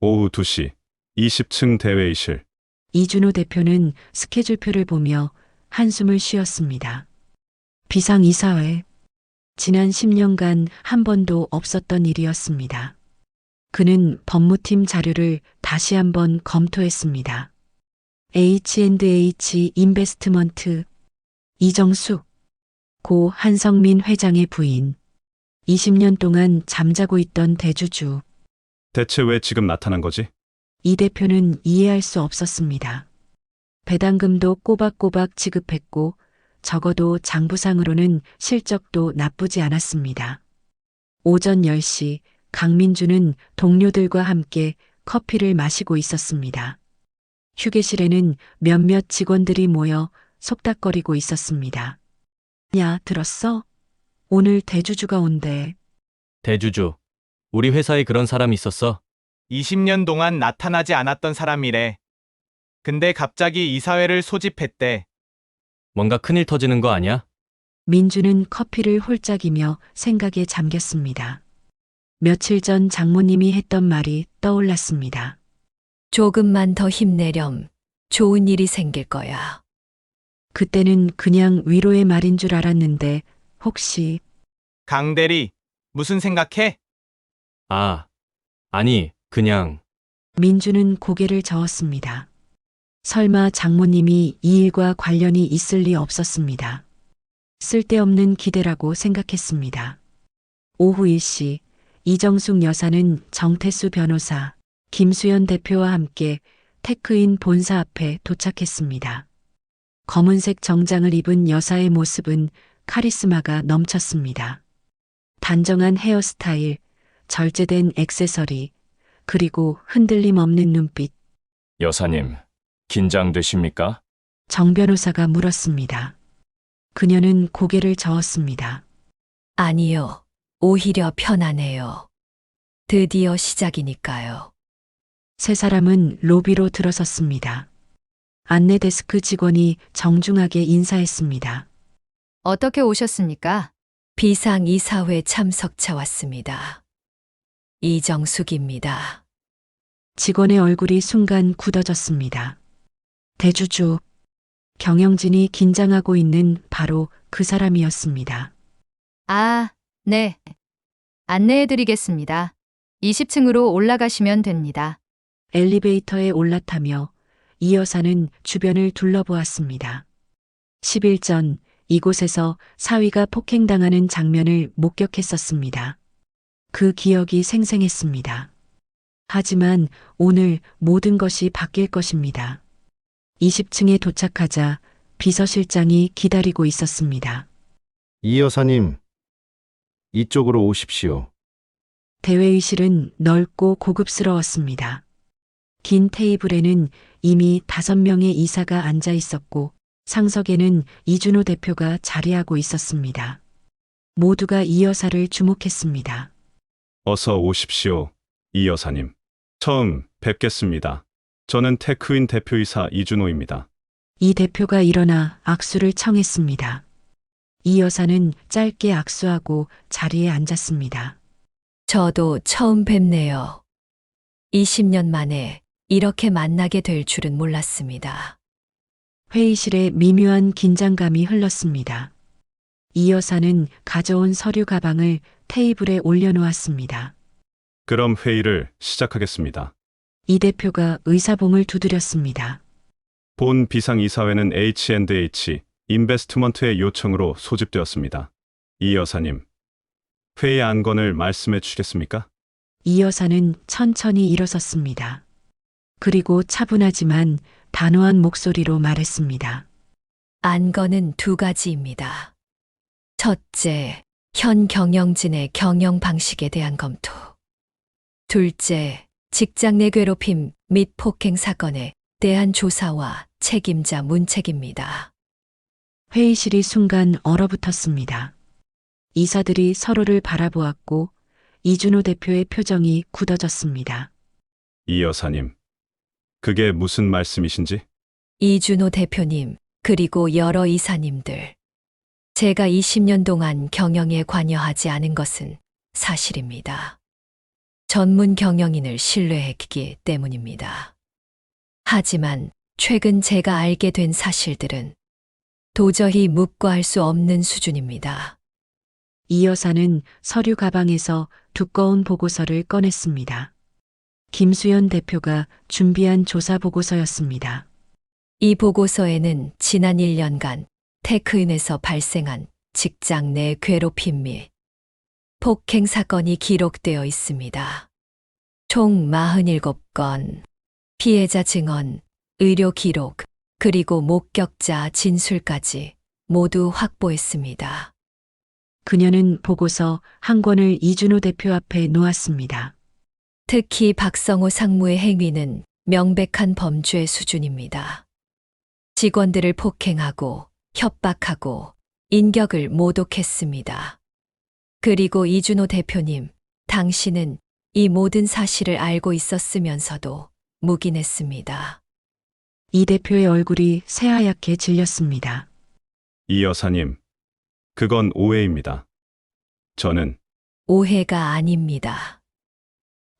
오후 2시, 20층 대회의실. 이준호 대표는 스케줄표를 보며 한숨을 쉬었습니다. 비상이사회. 지난 10년간 한 번도 없었던 일이었습니다. 그는 법무팀 자료를 다시 한번 검토했습니다. H&H 인베스트먼트 이정숙 고 한성민 회장의 부인 20년 동안 잠자고 있던 대주주 대체 왜 지금 나타난 거지? 이 대표는 이해할 수 없었습니다. 배당금도 꼬박꼬박 지급했고 적어도 장부상으로는 실적도 나쁘지 않았습니다. 오전 10시 강민주는 동료들과 함께 커피를 마시고 있었습니다. 휴게실에는 몇몇 직원들이 모여 속닥거리고 있었습니다. 야, 들었어? 오늘 대주주가 온대. 대주주. 우리 회사에 그런 사람이 있었어? 20년 동안 나타나지 않았던 사람이래. 근데 갑자기 이사회를 소집했대. 뭔가 큰일 터지는 거 아니야? 민주는 커피를 홀짝이며 생각에 잠겼습니다. 며칠 전 장모님이 했던 말이 떠올랐습니다. 조금만 더 힘내렴. 좋은 일이 생길 거야. 그때는 그냥 위로의 말인 줄 알았는데 혹시 강대리, 무슨 생각해? 아니, 그냥. 민주는 고개를 저었습니다. 설마 장모님이 이 일과 관련이 있을 리 없었습니다. 쓸데없는 기대라고 생각했습니다. 오후 1시 이정숙 여사는 정태수 변호사, 김수연 대표와 함께 테크인 본사 앞에 도착했습니다. 검은색 정장을 입은 여사의 모습은 카리스마가 넘쳤습니다. 단정한 헤어스타일, 절제된 액세서리, 그리고 흔들림 없는 눈빛. 여사님, 긴장되십니까? 정 변호사가 물었습니다. 그녀는 고개를 저었습니다. 아니요. 오히려 편안해요. 드디어 시작이니까요. 세 사람은 로비로 들어섰습니다. 안내 데스크 직원이 정중하게 인사했습니다. 어떻게 오셨습니까? 비상이사회 참석차 왔습니다. 이정숙입니다. 직원의 얼굴이 순간 굳어졌습니다. 대주주. 경영진이 긴장하고 있는 바로 그 사람이었습니다. 아, 네. 안내해드리겠습니다. 20층으로 올라가시면 됩니다. 엘리베이터에 올라타며 이 여사는 주변을 둘러보았습니다. 10일 전 이곳에서 사위가 폭행당하는 장면을 목격했었습니다. 그 기억이 생생했습니다. 하지만 오늘 모든 것이 바뀔 것입니다. 20층에 도착하자 비서실장이 기다리고 있었습니다. 이 여사님, 이쪽으로 오십시오. 대회의실은 넓고 고급스러웠습니다. 긴 테이블에는 이미 5명의 이사가 앉아 있었고 상석에는 이준호 대표가 자리하고 있었습니다. 모두가 이 여사를 주목했습니다. 어서 오십시오, 이 여사님. 처음 뵙겠습니다. 저는 테크윈 대표이사 이준호입니다. 이 대표가 일어나 악수를 청했습니다. 이 여사는 짧게 악수하고 자리에 앉았습니다. 저도 처음 뵙네요. 20년 만에 이렇게 만나게 될 줄은 몰랐습니다. 회의실에 미묘한 긴장감이 흘렀습니다. 이 여사는 가져온 서류 가방을 테이블에 올려놓았습니다. 그럼 회의를 시작하겠습니다. 이 대표가 의사봉을 두드렸습니다. 본 비상이사회는 H&H 인베스트먼트의 요청으로 소집되었습니다. 이 여사님, 회의 안건을 말씀해 주시겠습니까? 이 여사는 천천히 일어섰습니다. 그리고 차분하지만 단호한 목소리로 말했습니다. 안건은 2가지입니다. 첫째, 현 경영진의 경영 방식에 대한 검토. 둘째, 직장 내 괴롭힘 및 폭행 사건에 대한 조사와 책임자 문책입니다. 회의실이 순간 얼어붙었습니다. 이사들이 서로를 바라보았고 이준호 대표의 표정이 굳어졌습니다. 이 여사님, 그게 무슨 말씀이신지? 이준호 대표님, 그리고 여러 이사님들. 제가 20년 동안 경영에 관여하지 않은 것은 사실입니다. 전문 경영인을 신뢰했기 때문입니다. 하지만 최근 제가 알게 된 사실들은 도저히 묵과할 수 없는 수준입니다. 이 여사는 서류 가방에서 두꺼운 보고서를 꺼냈습니다. 김수연 대표가 준비한 조사 보고서였습니다. 이 보고서에는 지난 1년간 테크인에서 발생한 직장 내 괴롭힘 및 폭행 사건이 기록되어 있습니다. 총 47건, 피해자 증언, 의료 기록, 그리고 목격자 진술까지 모두 확보했습니다. 그녀는 보고서 한 권을 이준호 대표 앞에 놓았습니다. 특히 박성호 상무의 행위는 명백한 범죄 수준입니다. 직원들을 폭행하고 협박하고 인격을 모독했습니다. 그리고 이준호 대표님, 당신은 이 모든 사실을 알고 있었으면서도 묵인했습니다. 이 대표의 얼굴이 새하얗게 질렸습니다. 이 여사님, 그건 오해입니다. 저는 오해가 아닙니다.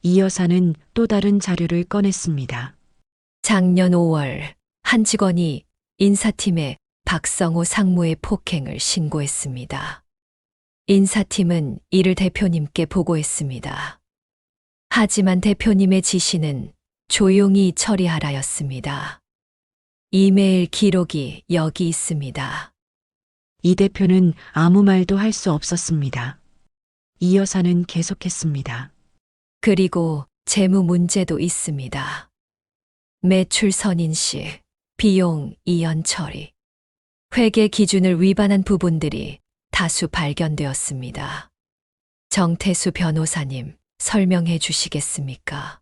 이 여사는 또 다른 자료를 꺼냈습니다. 작년 5월 한 직원이 인사팀에 박성호 상무의 폭행을 신고했습니다. 인사팀은 이를 대표님께 보고했습니다. 하지만 대표님의 지시는 조용히 처리하라였습니다. 이메일 기록이 여기 있습니다. 이 대표는 아무 말도 할 수 없었습니다. 이 여사는 계속했습니다. 그리고 재무 문제도 있습니다. 매출 선인식, 비용 이연 처리, 회계 기준을 위반한 부분들이 다수 발견되었습니다. 정태수 변호사님, 설명해 주시겠습니까?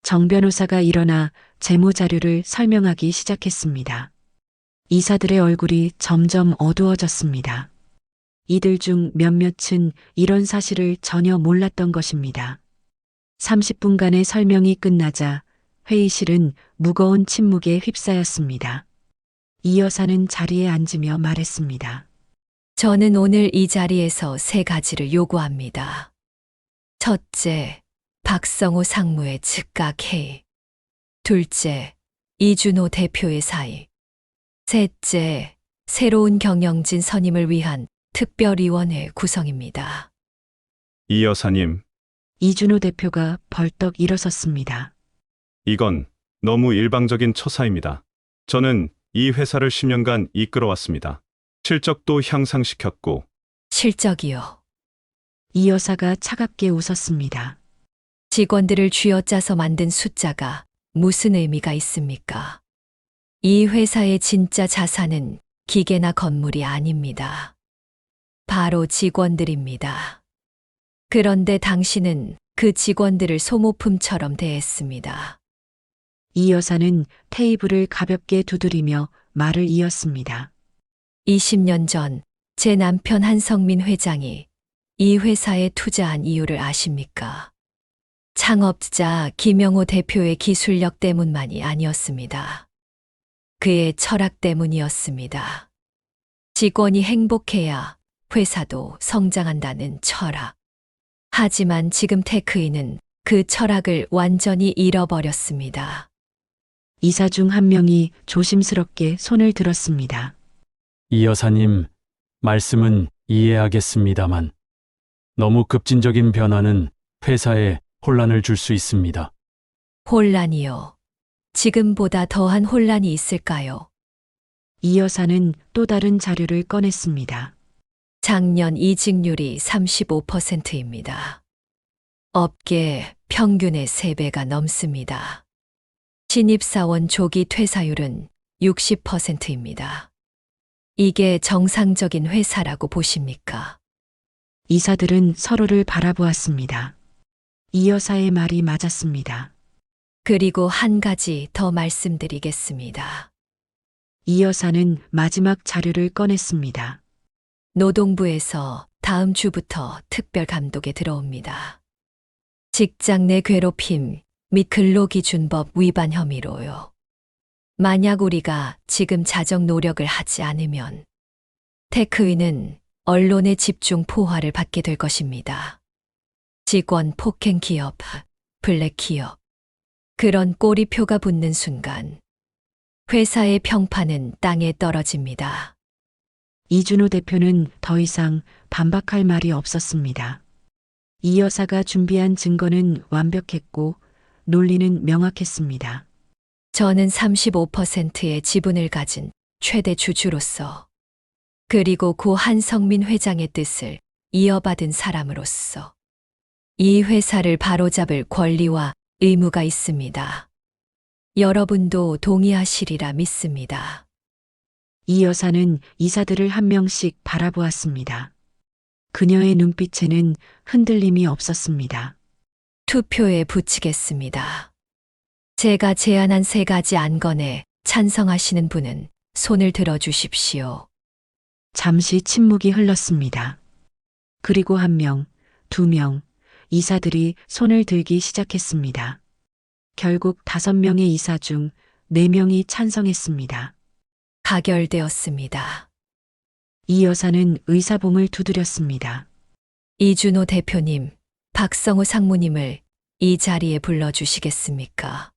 정 변호사가 일어나 재무 자료를 설명하기 시작했습니다. 이사들의 얼굴이 점점 어두워졌습니다. 이들 중 몇몇은 이런 사실을 전혀 몰랐던 것입니다. 30분간의 설명이 끝나자 회의실은 무거운 침묵에 휩싸였습니다. 이 여사는 자리에 앉으며 말했습니다. 저는 오늘 이 자리에서 3가지를 요구합니다. 첫째, 박성호 상무의 즉각 해임. 둘째, 이준호 대표의 사의. 셋째, 새로운 경영진 선임을 위한 특별위원회 구성입니다. 이 여사님, 이준호 대표가 벌떡 일어섰습니다. 이건 너무 일방적인 처사입니다. 저는 이 회사를 10년간 이끌어왔습니다. 실적도 향상시켰고 실적이요. 이 여사가 차갑게 웃었습니다. 직원들을 쥐어짜서 만든 숫자가 무슨 의미가 있습니까? 이 회사의 진짜 자산은 기계나 건물이 아닙니다. 바로 직원들입니다. 그런데 당신은 그 직원들을 소모품처럼 대했습니다. 이 여사는 테이블을 가볍게 두드리며 말을 이었습니다. 20년 전 제 남편 한성민 회장이 이 회사에 투자한 이유를 아십니까? 창업자 김영호 대표의 기술력 때문만이 아니었습니다. 그의 철학 때문이었습니다. 직원이 행복해야 회사도 성장한다는 철학. 하지만 지금 테크인은 그 철학을 완전히 잃어버렸습니다. 이사 중 한 명이 조심스럽게 손을 들었습니다. 이 여사님, 말씀은 이해하겠습니다만 너무 급진적인 변화는 회사에 혼란을 줄 수 있습니다. 혼란이요. 지금보다 더한 혼란이 있을까요? 이 여사는 또 다른 자료를 꺼냈습니다. 작년 이직률이 35%입니다. 업계 평균의 3배가 넘습니다. 신입사원 조기 퇴사율은 60%입니다. 이게 정상적인 회사라고 보십니까? 이사들은 서로를 바라보았습니다. 이 여사의 말이 맞았습니다. 그리고 한 가지 더 말씀드리겠습니다. 이 여사는 마지막 자료를 꺼냈습니다. 노동부에서 다음 주부터 특별 감독에 들어옵니다. 직장 내 괴롭힘 및 근로기준법 위반 혐의로요. 만약 우리가 지금 자정 노력을 하지 않으면 테크인은 언론의 집중 포화를 받게 될 것입니다. 직원 폭행 기업, 블랙 기업. 그런 꼬리표가 붙는 순간 회사의 평판은 땅에 떨어집니다. 이준호 대표는 더 이상 반박할 말이 없었습니다. 이 여사가 준비한 증거는 완벽했고 논리는 명확했습니다. 저는 35%의 지분을 가진 최대 주주로서, 그리고 고 한성민 회장의 뜻을 이어받은 사람으로서 이 회사를 바로잡을 권리와 의무가 있습니다. 여러분도 동의하시리라 믿습니다. 이 여사는 이사들을 한 명씩 바라보았습니다. 그녀의 눈빛에는 흔들림이 없었습니다. 투표에 붙이겠습니다. 제가 제안한 3가지 안건에 찬성하시는 분은 손을 들어 주십시오. 잠시 침묵이 흘렀습니다. 그리고 1명, 2명, 이사들이 손을 들기 시작했습니다. 결국 5명의 이사 중 4명이 찬성했습니다. 가결되었습니다. 이 여사는 의사봉을 두드렸습니다. 이준호 대표님, 박성우 상무님을 이 자리에 불러주시겠습니까?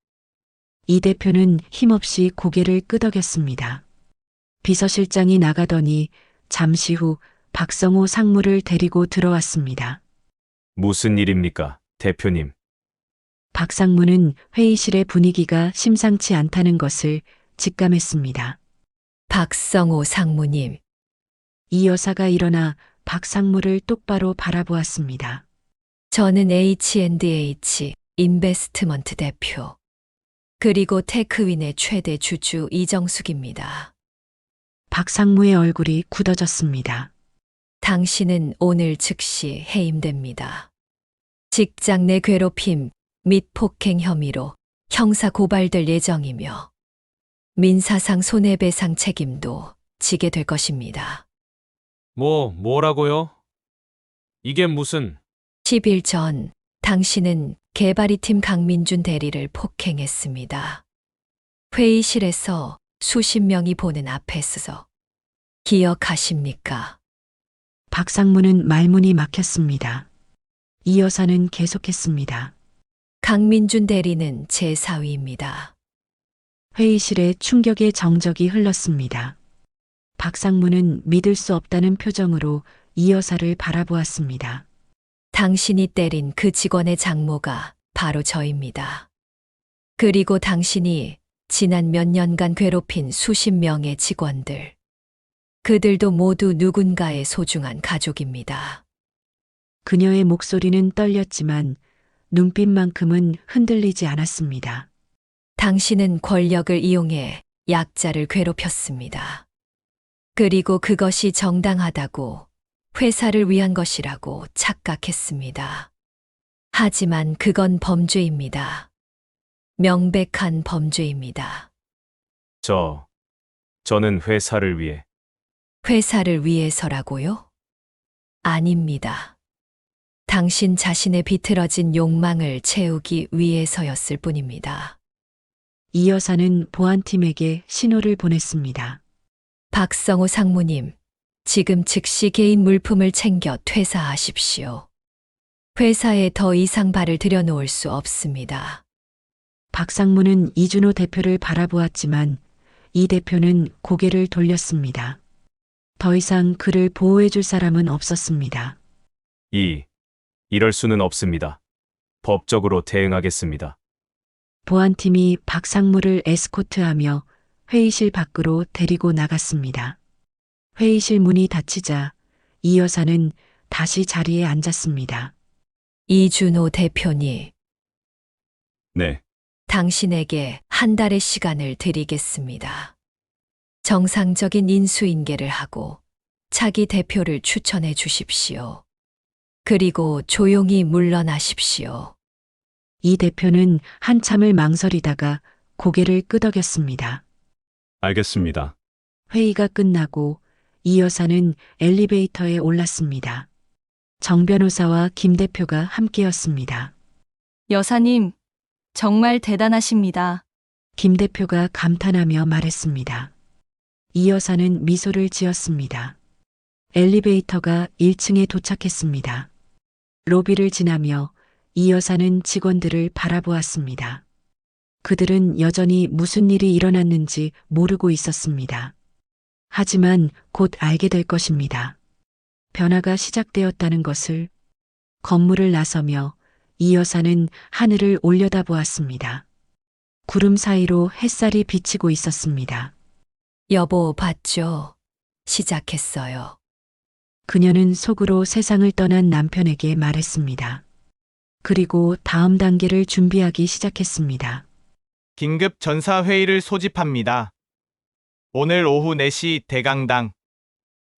이 대표는 힘없이 고개를 끄덕였습니다. 비서실장이 나가더니 잠시 후 박성우 상무를 데리고 들어왔습니다. 무슨 일입니까, 대표님? 박 상무는 회의실의 분위기가 심상치 않다는 것을 직감했습니다. 박성우 상무님, 이 여사가 일어나 박 상무를 똑바로 바라보았습니다. 저는 H&H 인베스트먼트 대표, 그리고 테크윈의 최대 주주 이정숙입니다. 박 상무의 얼굴이 굳어졌습니다. 당신은 오늘 즉시 해임됩니다. 직장 내 괴롭힘 및 폭행 혐의로 형사 고발될 예정이며 민사상 손해배상 책임도 지게 될 것입니다. 뭐라고요? 이게 무슨... 10일 전 당신은 개발이팀 강민준 대리를 폭행했습니다. 회의실에서 수십 명이 보는 앞에서 기억하십니까? 박 상무는 말문이 막혔습니다. 이 여사는 계속했습니다. 강민준 대리는 제 사위입니다. 회의실에 충격의 정적이 흘렀습니다. 박 상무는 믿을 수 없다는 표정으로 이 여사를 바라보았습니다. 당신이 때린 그 직원의 장모가 바로 저입니다. 그리고 당신이 지난 몇 년간 괴롭힌 수십 명의 직원들, 그들도 모두 누군가의 소중한 가족입니다. 그녀의 목소리는 떨렸지만 눈빛만큼은 흔들리지 않았습니다. 당신은 권력을 이용해 약자를 괴롭혔습니다. 그리고 그것이 정당하다고, 회사를 위한 것이라고 착각했습니다. 하지만 그건 범죄입니다. 명백한 범죄입니다. 저는 회사를 위해... 회사를 위해서라고요? 아닙니다. 당신 자신의 비틀어진 욕망을 채우기 위해서였을 뿐입니다. 이 여사는 보안팀에게 신호를 보냈습니다. 박성우 상무님, 지금 즉시 개인 물품을 챙겨 퇴사하십시오. 회사에 더 이상 발을 들여놓을 수 없습니다. 박 상무는 이준호 대표를 바라보았지만 이 대표는 고개를 돌렸습니다. 더 이상 그를 보호해줄 사람은 없었습니다. 이럴 수는 없습니다. 법적으로 대응하겠습니다. 보안팀이 박 상무를 에스코트하며 회의실 밖으로 데리고 나갔습니다. 회의실 문이 닫히자 이 여사는 다시 자리에 앉았습니다. 이준호 대표님, 네, 당신에게 한 달의 시간을 드리겠습니다. 정상적인 인수인계를 하고 차기 대표를 추천해 주십시오. 그리고 조용히 물러나십시오. 이 대표는 한참을 망설이다가 고개를 끄덕였습니다. 알겠습니다. 회의가 끝나고 이 여사는 엘리베이터에 올랐습니다. 정 변호사와 김 대표가 함께였습니다. 여사님, 정말 대단하십니다. 김 대표가 감탄하며 말했습니다. 이 여사는 미소를 지었습니다. 엘리베이터가 1층에 도착했습니다. 로비를 지나며 이 여사는 직원들을 바라보았습니다. 그들은 여전히 무슨 일이 일어났는지 모르고 있었습니다. 하지만 곧 알게 될 것입니다. 변화가 시작되었다는 것을. 건물을 나서며 이 여사는 하늘을 올려다보았습니다. 구름 사이로 햇살이 비치고 있었습니다. 여보, 봤죠? 시작했어요. 그녀는 속으로 세상을 떠난 남편에게 말했습니다. 그리고 다음 단계를 준비하기 시작했습니다. 긴급 전사회의를 소집합니다. 오늘 오후 4시 대강당.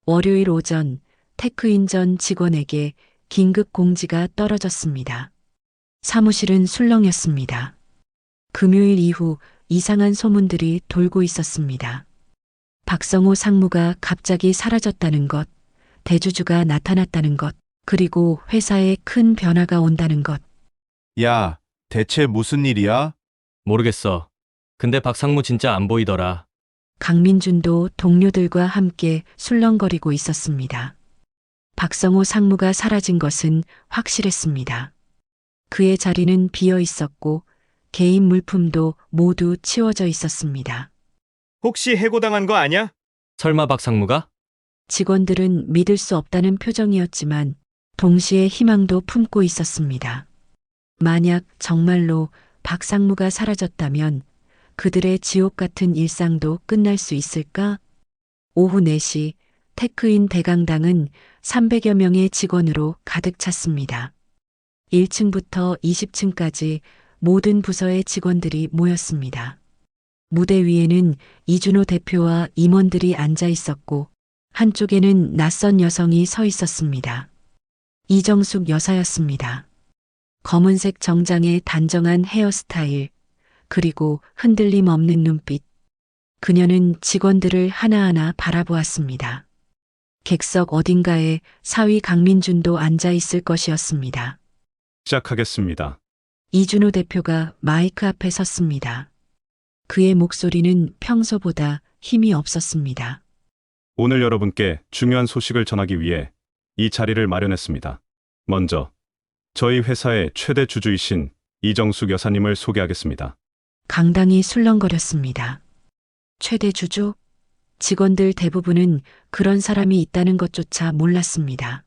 월요일 오전 테크인 전 직원에게 긴급 공지가 떨어졌습니다. 사무실은 술렁였습니다. 금요일 이후 이상한 소문들이 돌고 있었습니다. 박성호 상무가 갑자기 사라졌다는 것, 대주주가 나타났다는 것, 그리고 회사에 큰 변화가 온다는 것. 야, 대체 무슨 일이야? 모르겠어. 근데 박상무 진짜 안 보이더라. 강민준도 동료들과 함께 술렁거리고 있었습니다. 박성호 상무가 사라진 것은 확실했습니다. 그의 자리는 비어 있었고 개인 물품도 모두 치워져 있었습니다. 혹시 해고당한 거 아냐? 설마 박상무가? 직원들은 믿을 수 없다는 표정이었지만 동시에 희망도 품고 있었습니다. 만약 정말로 박상무가 사라졌다면 그들의 지옥 같은 일상도 끝날 수 있을까? 오후 4시 테크인 대강당은 300여 명의 직원으로 가득 찼습니다. 1층부터 20층까지 모든 부서의 직원들이 모였습니다. 무대 위에는 이준호 대표와 임원들이 앉아 있었고 한쪽에는 낯선 여성이 서 있었습니다. 이정숙 여사였습니다. 검은색 정장에 단정한 헤어스타일, 그리고 흔들림 없는 눈빛. 그녀는 직원들을 하나하나 바라보았습니다. 객석 어딘가에 사위 강민준도 앉아 있을 것이었습니다. 시작하겠습니다. 이준호 대표가 마이크 앞에 섰습니다. 그의 목소리는 평소보다 힘이 없었습니다. 오늘 여러분께 중요한 소식을 전하기 위해 이 자리를 마련했습니다. 먼저 저희 회사의 최대 주주이신 이정숙 여사님을 소개하겠습니다. 강당이 술렁거렸습니다. 최대 주주? 직원들 대부분은 그런 사람이 있다는 것조차 몰랐습니다.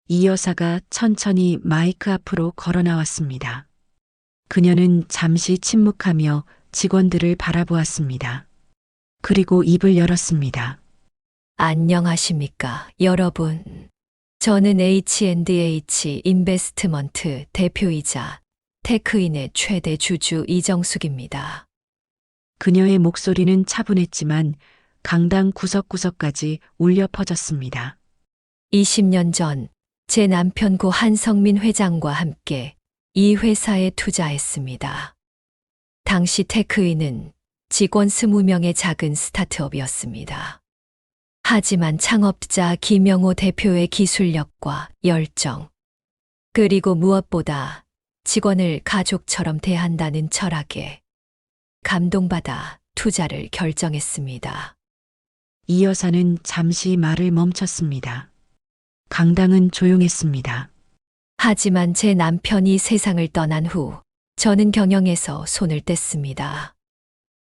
이 여사가 천천히 마이크 앞으로 걸어 나왔습니다. 그녀는 잠시 침묵하며 직원들을 바라보았습니다. 그리고 입을 열었습니다. 안녕하십니까, 여러분. 저는 H&H 인베스트먼트 대표이자 테크인의 최대 주주 이정숙입니다. 그녀의 목소리는 차분했지만 강당 구석구석까지 울려 퍼졌습니다. 20년 전 제 남편 고 한성민 회장과 함께 이 회사에 투자했습니다. 당시 테크인은 직원 20명의 작은 스타트업이었습니다. 하지만 창업자 김영호 대표의 기술력과 열정, 그리고 무엇보다 직원을 가족처럼 대한다는 철학에 감동받아 투자를 결정했습니다. 이 여사는 잠시 말을 멈췄습니다. 강당은 조용했습니다. 하지만 제 남편이 세상을 떠난 후 저는 경영에서 손을 뗐습니다.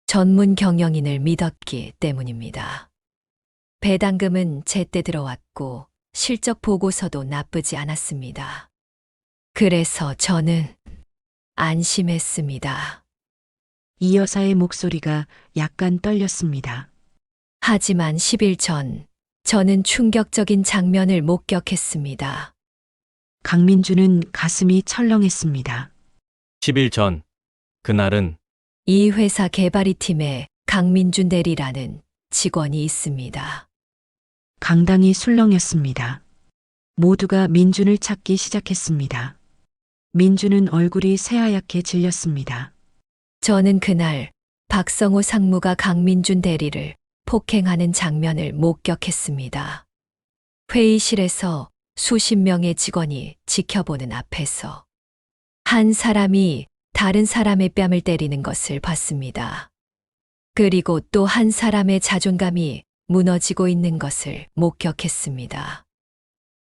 전문 경영인을 믿었기 때문입니다. 배당금은 제때 들어왔고 실적 보고서도 나쁘지 않았습니다. 그래서 저는 안심했습니다. 이 여사의 목소리가 약간 떨렸습니다. 하지만 10일 전 저는 충격적인 장면을 목격했습니다. 강민주는 가슴이 철렁했습니다. 10일 전, 그날은 이 회사 개발이 팀에 강민준 대리라는 직원이 있습니다. 강당이 술렁였습니다. 모두가 민준을 찾기 시작했습니다. 민준은 얼굴이 새하얗게 질렸습니다. 저는 그날 박성호 상무가 강민준 대리를 폭행하는 장면을 목격했습니다. 회의실에서 수십 명의 직원이 지켜보는 앞에서 한 사람이 다른 사람의 뺨을 때리는 것을 봤습니다. 그리고 또 한 사람의 자존감이 무너지고 있는 것을 목격했습니다.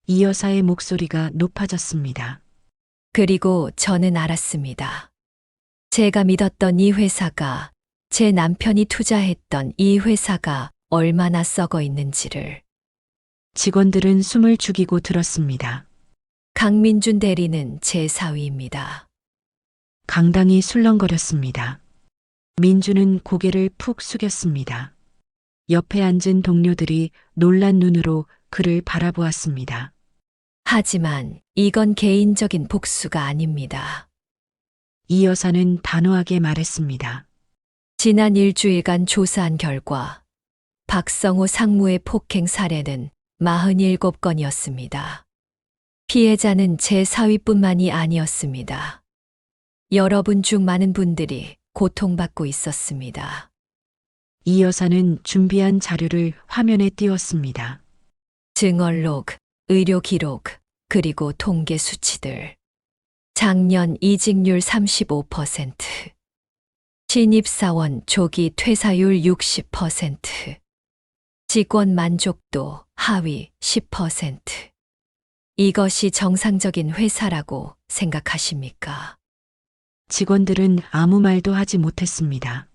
이 여사의 목소리가 높아졌습니다. 그리고 저는 알았습니다. 제가 믿었던 이 회사가, 제 남편이 투자했던 이 회사가 얼마나 썩어 있는지를. 직원들은 숨을 죽이고 들었습니다. 강민준 대리는 제 사위입니다. 강당이 술렁거렸습니다. 민주는 고개를 푹 숙였습니다. 옆에 앉은 동료들이 놀란 눈으로 그를 바라보았습니다. 하지만 이건 개인적인 복수가 아닙니다. 이 여사는 단호하게 말했습니다. 지난 일주일간 조사한 결과 박성호 상무의 폭행 사례는 47건이었습니다. 피해자는 제 사위뿐만이 아니었습니다. 여러분 중 많은 분들이 고통받고 있었습니다. 이 여사는 준비한 자료를 화면에 띄웠습니다. 증언록, 의료 기록, 그리고 통계 수치들. 작년 이직률 35%, 신입사원 조기 퇴사율 60%, 직원 만족도 하위 10%. 이것이 정상적인 회사라고 생각하십니까? 직원들은 아무 말도 하지 못했습니다.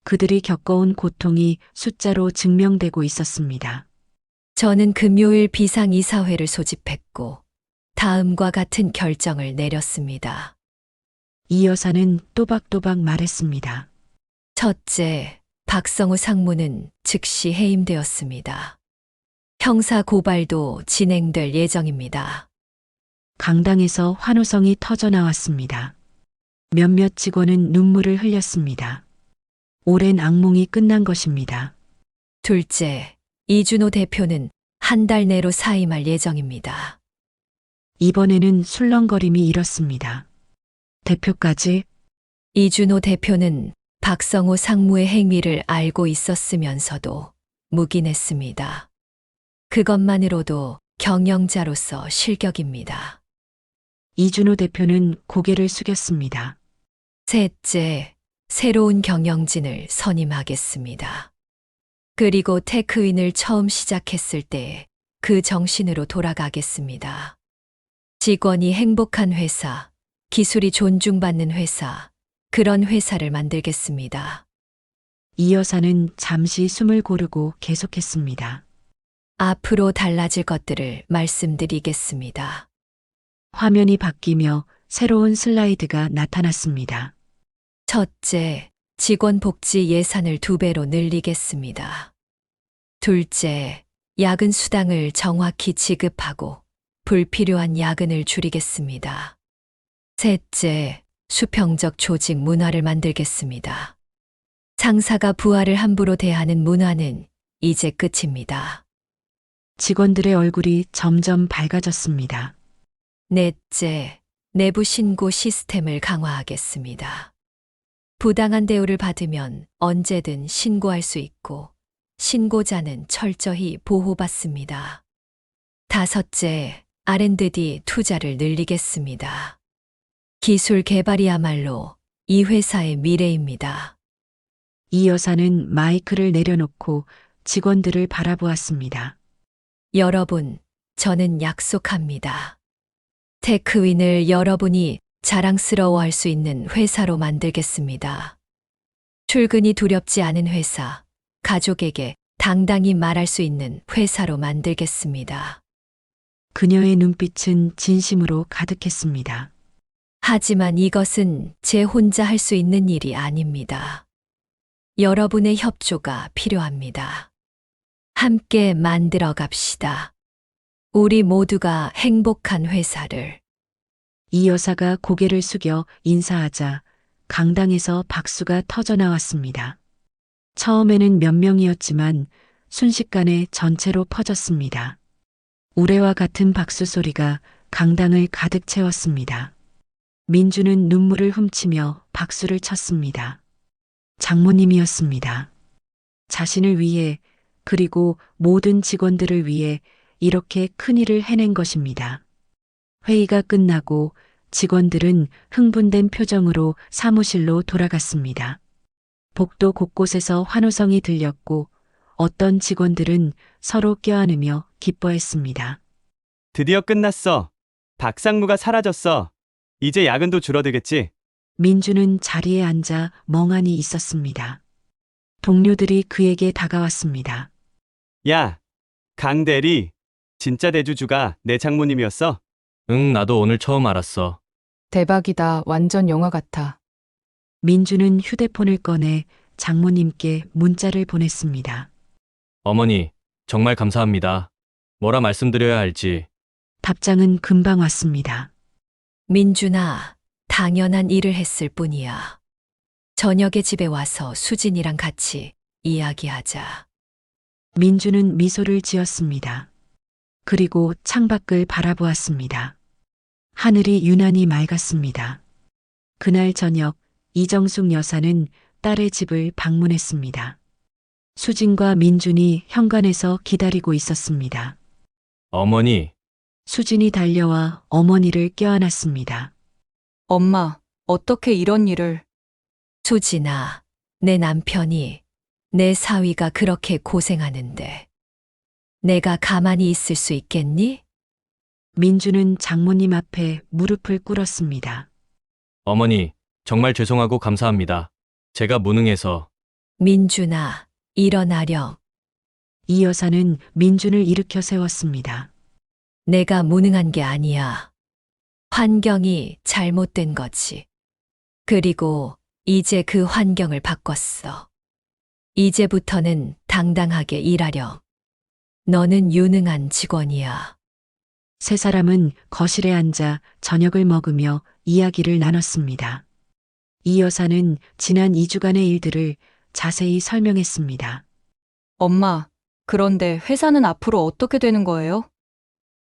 그들이 겪어온 고통이 숫자로 증명되고 있었습니다. 저는 금요일 비상이사회를 소집했고 다음과 같은 결정을 내렸습니다. 이 여사는 또박또박 말했습니다. 첫째, 박성우 상무는 즉시 해임되었습니다. 형사 고발도 진행될 예정입니다. 강당에서 환호성이 터져 나왔습니다. 몇몇 직원은 눈물을 흘렸습니다. 오랜 악몽이 끝난 것입니다. 둘째, 이준호 대표는 한 달 내로 사임할 예정입니다. 이번에는 술렁거림이 일었습니다. 대표까지? 이준호 대표는 박성호 상무의 행위를 알고 있었으면서도 묵인했습니다. 그것만으로도 경영자로서 실격입니다. 이준호 대표는 고개를 숙였습니다. 셋째, 새로운 경영진을 선임하겠습니다. 그리고 테크윈을 처음 시작했을 때 그 정신으로 돌아가겠습니다. 직원이 행복한 회사, 기술이 존중받는 회사, 그런 회사를 만들겠습니다. 이 여사는 잠시 숨을 고르고 계속했습니다. 앞으로 달라질 것들을 말씀드리겠습니다. 화면이 바뀌며 새로운 슬라이드가 나타났습니다. 첫째, 직원 복지 예산을 2배로 늘리겠습니다. 둘째, 야근 수당을 정확히 지급하고 불필요한 야근을 줄이겠습니다. 셋째, 수평적 조직 문화를 만들겠습니다. 상사가 부하를 함부로 대하는 문화는 이제 끝입니다. 직원들의 얼굴이 점점 밝아졌습니다. 넷째, 내부 신고 시스템을 강화하겠습니다. 부당한 대우를 받으면 언제든 신고할 수 있고 신고자는 철저히 보호받습니다. 다섯째, R&D 투자를 늘리겠습니다. 기술 개발이야말로 이 회사의 미래입니다. 이 여사는 마이크를 내려놓고 직원들을 바라보았습니다. 여러분, 저는 약속합니다. 테크윈을 여러분이 자랑스러워할 수 있는 회사로 만들겠습니다. 출근이 두렵지 않은 회사, 가족에게 당당히 말할 수 있는 회사로 만들겠습니다. 그녀의 눈빛은 진심으로 가득했습니다. 하지만 이것은 제 혼자 할 수 있는 일이 아닙니다. 여러분의 협조가 필요합니다. 함께 만들어 갑시다. 우리 모두가 행복한 회사를. 이 여사가 고개를 숙여 인사하자 강당에서 박수가 터져 나왔습니다. 처음에는 몇 명이었지만 순식간에 전체로 퍼졌습니다. 우레와 같은 박수 소리가 강당을 가득 채웠습니다. 민주는 눈물을 훔치며 박수를 쳤습니다. 장모님이었습니다. 자신을 위해 그리고 모든 직원들을 위해 이렇게 큰일을 해낸 것입니다. 회의가 끝나고 직원들은 흥분된 표정으로 사무실로 돌아갔습니다. 복도 곳곳에서 환호성이 들렸고 어떤 직원들은 서로 껴안으며 기뻐했습니다. 드디어 끝났어. 박상무가 사라졌어. 이제 야근도 줄어들겠지? 민주는 자리에 앉아 멍하니 있었습니다. 동료들이 그에게 다가왔습니다. 야, 강대리. 진짜 대주주가 내 장모님이었어? 응, 나도 오늘 처음 알았어. 대박이다. 완전 영화 같아. 민주는 휴대폰을 꺼내 장모님께 문자를 보냈습니다. 어머니, 정말 감사합니다. 뭐라 말씀드려야 할지. 답장은 금방 왔습니다. 민준아, 당연한 일을 했을 뿐이야. 저녁에 집에 와서 수진이랑 같이 이야기하자. 민주는 미소를 지었습니다. 그리고 창밖을 바라보았습니다. 하늘이 유난히 맑았습니다. 그날 저녁 이정숙 여사는 딸의 집을 방문했습니다. 수진과 민준이 현관에서 기다리고 있었습니다. 어머니, 수진이 달려와 어머니를 껴안았습니다. 엄마, 어떻게 이런 일을. 수진아, 내 남편이, 내 사위가 그렇게 고생하는데 내가 가만히 있을 수 있겠니? 민주는 장모님 앞에 무릎을 꿇었습니다. 어머니, 정말 죄송하고 감사합니다. 제가 무능해서. 민준아, 일어나렴. 이 여사는 민준을 일으켜 세웠습니다. 내가 무능한 게 아니야. 환경이 잘못된 거지. 그리고 이제 그 환경을 바꿨어. 이제부터는 당당하게 일하렴. 너는 유능한 직원이야. 세 사람은 거실에 앉아 저녁을 먹으며 이야기를 나눴습니다. 이 여사는 지난 2주간의 일들을 자세히 설명했습니다. 엄마, 그런데 회사는 앞으로 어떻게 되는 거예요?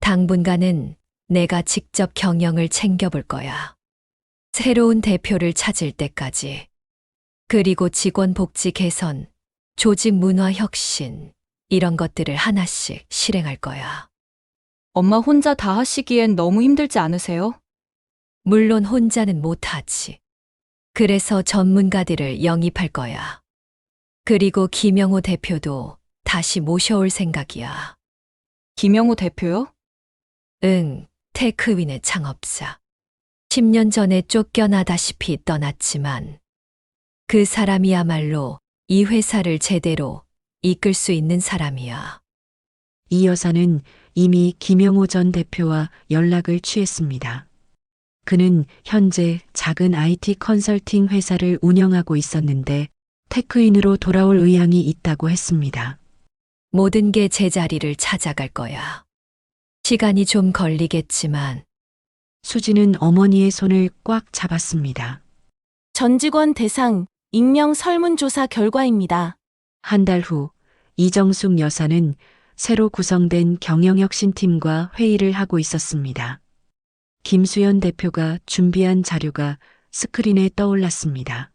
당분간은 내가 직접 경영을 챙겨볼 거야. 새로운 대표를 찾을 때까지. 그리고 직원 복지 개선, 조직 문화 혁신, 이런 것들을 하나씩 실행할 거야. 엄마 혼자 다 하시기엔 너무 힘들지 않으세요? 물론 혼자는 못하지. 그래서 전문가들을 영입할 거야. 그리고 김영호 대표도 다시 모셔올 생각이야. 김영호 대표요? 응, 테크윈의 창업자. 10년 전에 쫓겨나다시피 떠났지만 그 사람이야말로 이 회사를 제대로 이끌 수 있는 사람이야. 이 여사는 이미 김영호 전 대표와 연락을 취했습니다. 그는 현재 작은 IT 컨설팅 회사를 운영하고 있었는데 테크인으로 돌아올 의향이 있다고 했습니다. 모든 게 제자리를 찾아갈 거야. 시간이 좀 걸리겠지만. 수지는 어머니의 손을 꽉 잡았습니다. 전 직원 대상 익명 설문조사 결과입니다. 한 달 후 이정숙 여사는 새로 구성된 경영혁신팀과 회의를 하고 있었습니다. 김수연 대표가 준비한 자료가 스크린에 떠올랐습니다.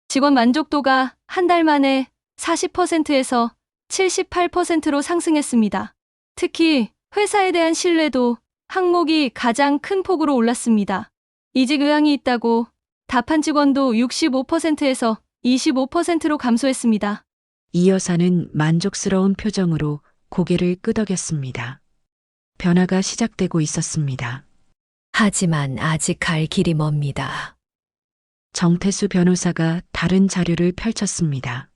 직원 만족도가 한 달 만에 40%에서 78%로 상승했습니다. 특히 회사에 대한 신뢰도 항목이 가장 큰 폭으로 올랐습니다. 이직 의향이 있다고 답한 직원도 65%에서 25%로 감소했습니다. 이 여사는 만족스러운 표정으로 고개를 끄덕였습니다. 변화가 시작되고 있었습니다. 하지만 아직 갈 길이 멉니다. 정태수 변호사가 다른 자료를 펼쳤습니다.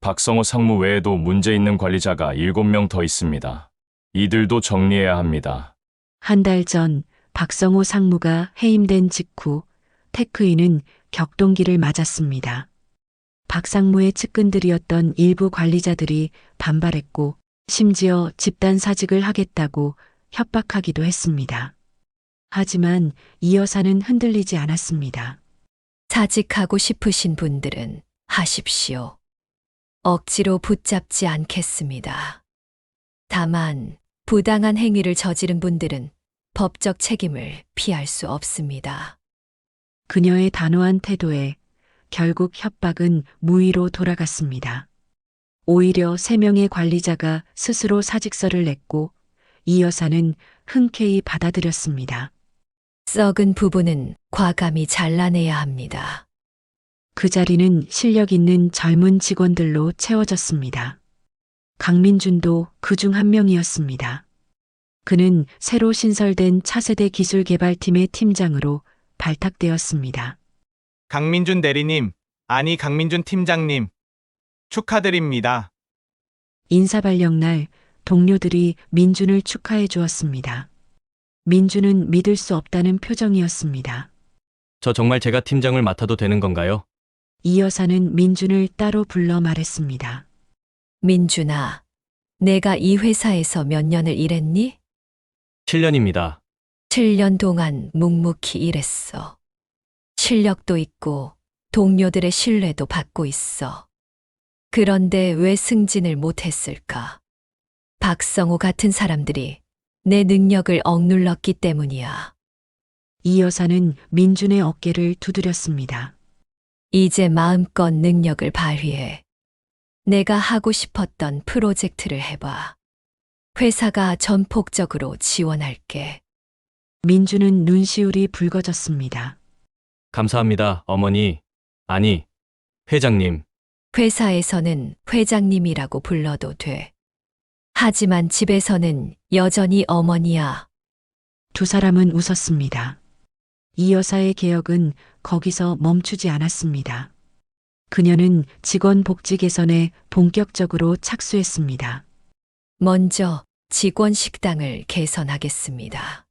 박성호 상무 외에도 문제 있는 관리자가 7명 더 있습니다. 이들도 정리해야 합니다. 한 달 전 박성호 상무가 해임된 직후 테크인은 격동기를 맞았습니다. 박 상무의 측근들이었던 일부 관리자들이 반발했고 심지어 집단 사직을 하겠다고 협박하기도 했습니다. 하지만 이 여사는 흔들리지 않았습니다. 사직하고 싶으신 분들은 하십시오. 억지로 붙잡지 않겠습니다. 다만 부당한 행위를 저지른 분들은 법적 책임을 피할 수 없습니다. 그녀의 단호한 태도에 결국 협박은 무의로 돌아갔습니다. 오히려 3명의 관리자가 스스로 사직서를 냈고 이 여사는 흔쾌히 받아들였습니다. 썩은 부분은 과감히 잘라내야 합니다. 그 자리는 실력 있는 젊은 직원들로 채워졌습니다. 강민준도 그중 한 명이었습니다. 그는 새로 신설된 차세대 기술개발팀의 팀장으로 발탁되었습니다. 강민준 대리님, 아니 강민준 팀장님. 축하드립니다. 인사발령 날 동료들이 민준을 축하해 주었습니다. 민준은 믿을 수 없다는 표정이었습니다. 저 정말 제가 팀장을 맡아도 되는 건가요? 이 여사는 민준을 따로 불러 말했습니다. 민준아, 내가 이 회사에서 몇 년을 일했니? 7년입니다. 7년 동안 묵묵히 일했어. 실력도 있고 동료들의 신뢰도 받고 있어. 그런데 왜 승진을 못했을까? 박성호 같은 사람들이 내 능력을 억눌렀기 때문이야. 이 여사는 민준의 어깨를 두드렸습니다. 이제 마음껏 능력을 발휘해. 내가 하고 싶었던 프로젝트를 해봐. 회사가 전폭적으로 지원할게. 민준은 눈시울이 붉어졌습니다. 감사합니다, 어머니. 아니, 회장님. 회사에서는 회장님이라고 불러도 돼. 하지만 집에서는 여전히 어머니야. 두 사람은 웃었습니다. 이 여사의 개혁은 거기서 멈추지 않았습니다. 그녀는 직원 복지 개선에 본격적으로 착수했습니다. 먼저 직원 식당을 개선하겠습니다.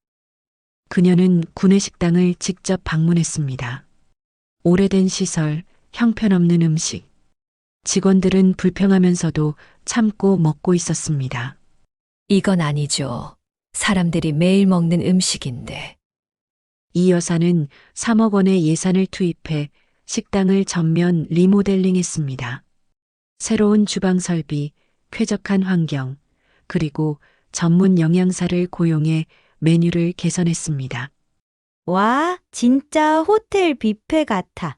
그녀는 구내식당을 직접 방문했습니다. 오래된 시설, 형편없는 음식. 직원들은 불평하면서도 참고 먹고 있었습니다. 이건 아니죠. 사람들이 매일 먹는 음식인데. 이 여사는 3억 원의 예산을 투입해 식당을 전면 리모델링했습니다. 새로운 주방 설비, 쾌적한 환경, 그리고 전문 영양사를 고용해 메뉴를 개선했습니다. 와, 진짜 호텔 뷔페 같아.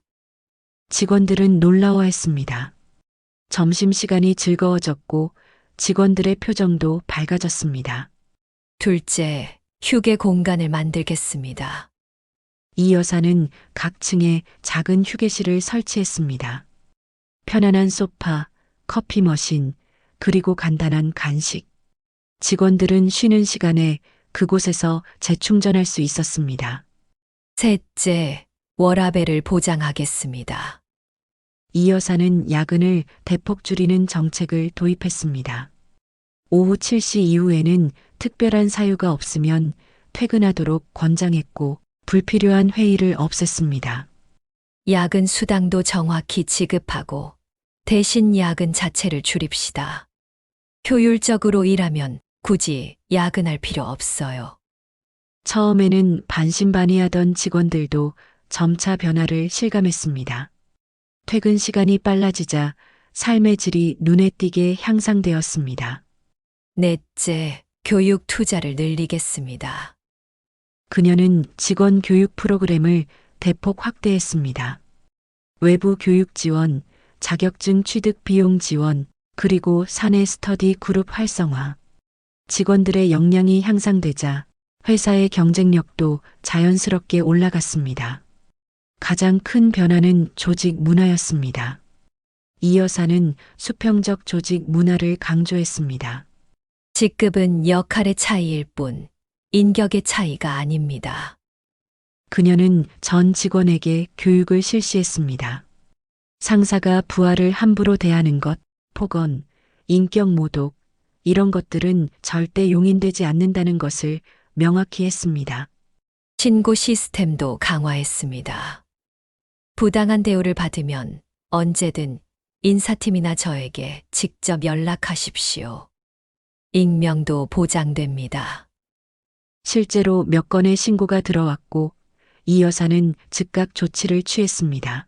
직원들은 놀라워했습니다. 점심시간이 즐거워졌고 직원들의 표정도 밝아졌습니다. 둘째, 휴게 공간을 만들겠습니다. 이 여사는 각 층에 작은 휴게실을 설치했습니다. 편안한 소파, 커피 머신, 그리고 간단한 간식. 직원들은 쉬는 시간에 그곳에서 재충전할 수 있었습니다. 셋째, 워라밸을 보장하겠습니다. 이 여사는 야근을 대폭 줄이는 정책을 도입했습니다. 오후 7시 이후에는 특별한 사유가 없으면 퇴근하도록 권장했고 불필요한 회의를 없앴습니다. 야근 수당도 정확히 지급하고 대신 야근 자체를 줄입시다. 효율적으로 일하면 굳이 야근할 필요 없어요. 처음에는 반신반의하던 직원들도 점차 변화를 실감했습니다. 퇴근 시간이 빨라지자 삶의 질이 눈에 띄게 향상되었습니다. 넷째, 교육 투자를 늘리겠습니다. 그녀는 직원 교육 프로그램을 대폭 확대했습니다. 외부 교육 지원, 자격증 취득 비용 지원, 그리고 사내 스터디 그룹 활성화. 직원들의 역량이 향상되자 회사의 경쟁력도 자연스럽게 올라갔습니다. 가장 큰 변화는 조직 문화였습니다. 이 여사는 수평적 조직 문화를 강조했습니다. 직급은 역할의 차이일 뿐 인격의 차이가 아닙니다. 그녀는 전 직원에게 교육을 실시했습니다. 상사가 부하를 함부로 대하는 것, 폭언, 인격 모독, 이런 것들은 절대 용인되지 않는다는 것을 명확히 했습니다. 신고 시스템도 강화했습니다. 부당한 대우를 받으면 언제든 인사팀이나 저에게 직접 연락하십시오. 익명도 보장됩니다. 실제로 몇 건의 신고가 들어왔고 이 여사는 즉각 조치를 취했습니다.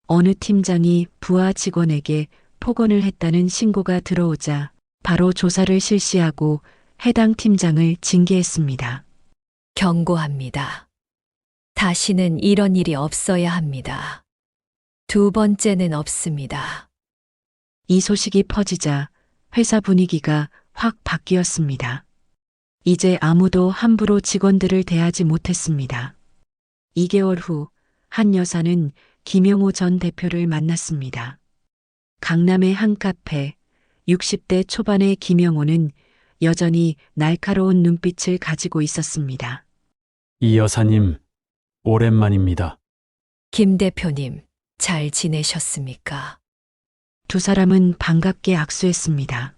어느 팀장이 부하 직원에게 폭언을 했다는 신고가 들어오자 바로 조사를 실시하고 해당 팀장을 징계했습니다. 경고합니다. 다시는 이런 일이 없어야 합니다. 두 번째는 없습니다. 이 소식이 퍼지자 회사 분위기가 확 바뀌었습니다. 이제 아무도 함부로 직원들을 대하지 못했습니다. 2개월 후 한 여사는 김영호 전 대표를 만났습니다. 강남의 한 카페, 60대 초반의 김영호는 여전히 날카로운 눈빛을 가지고 있었습니다. 이 여사님, 오랜만입니다. 김 대표님, 잘 지내셨습니까? 두 사람은 반갑게 악수했습니다.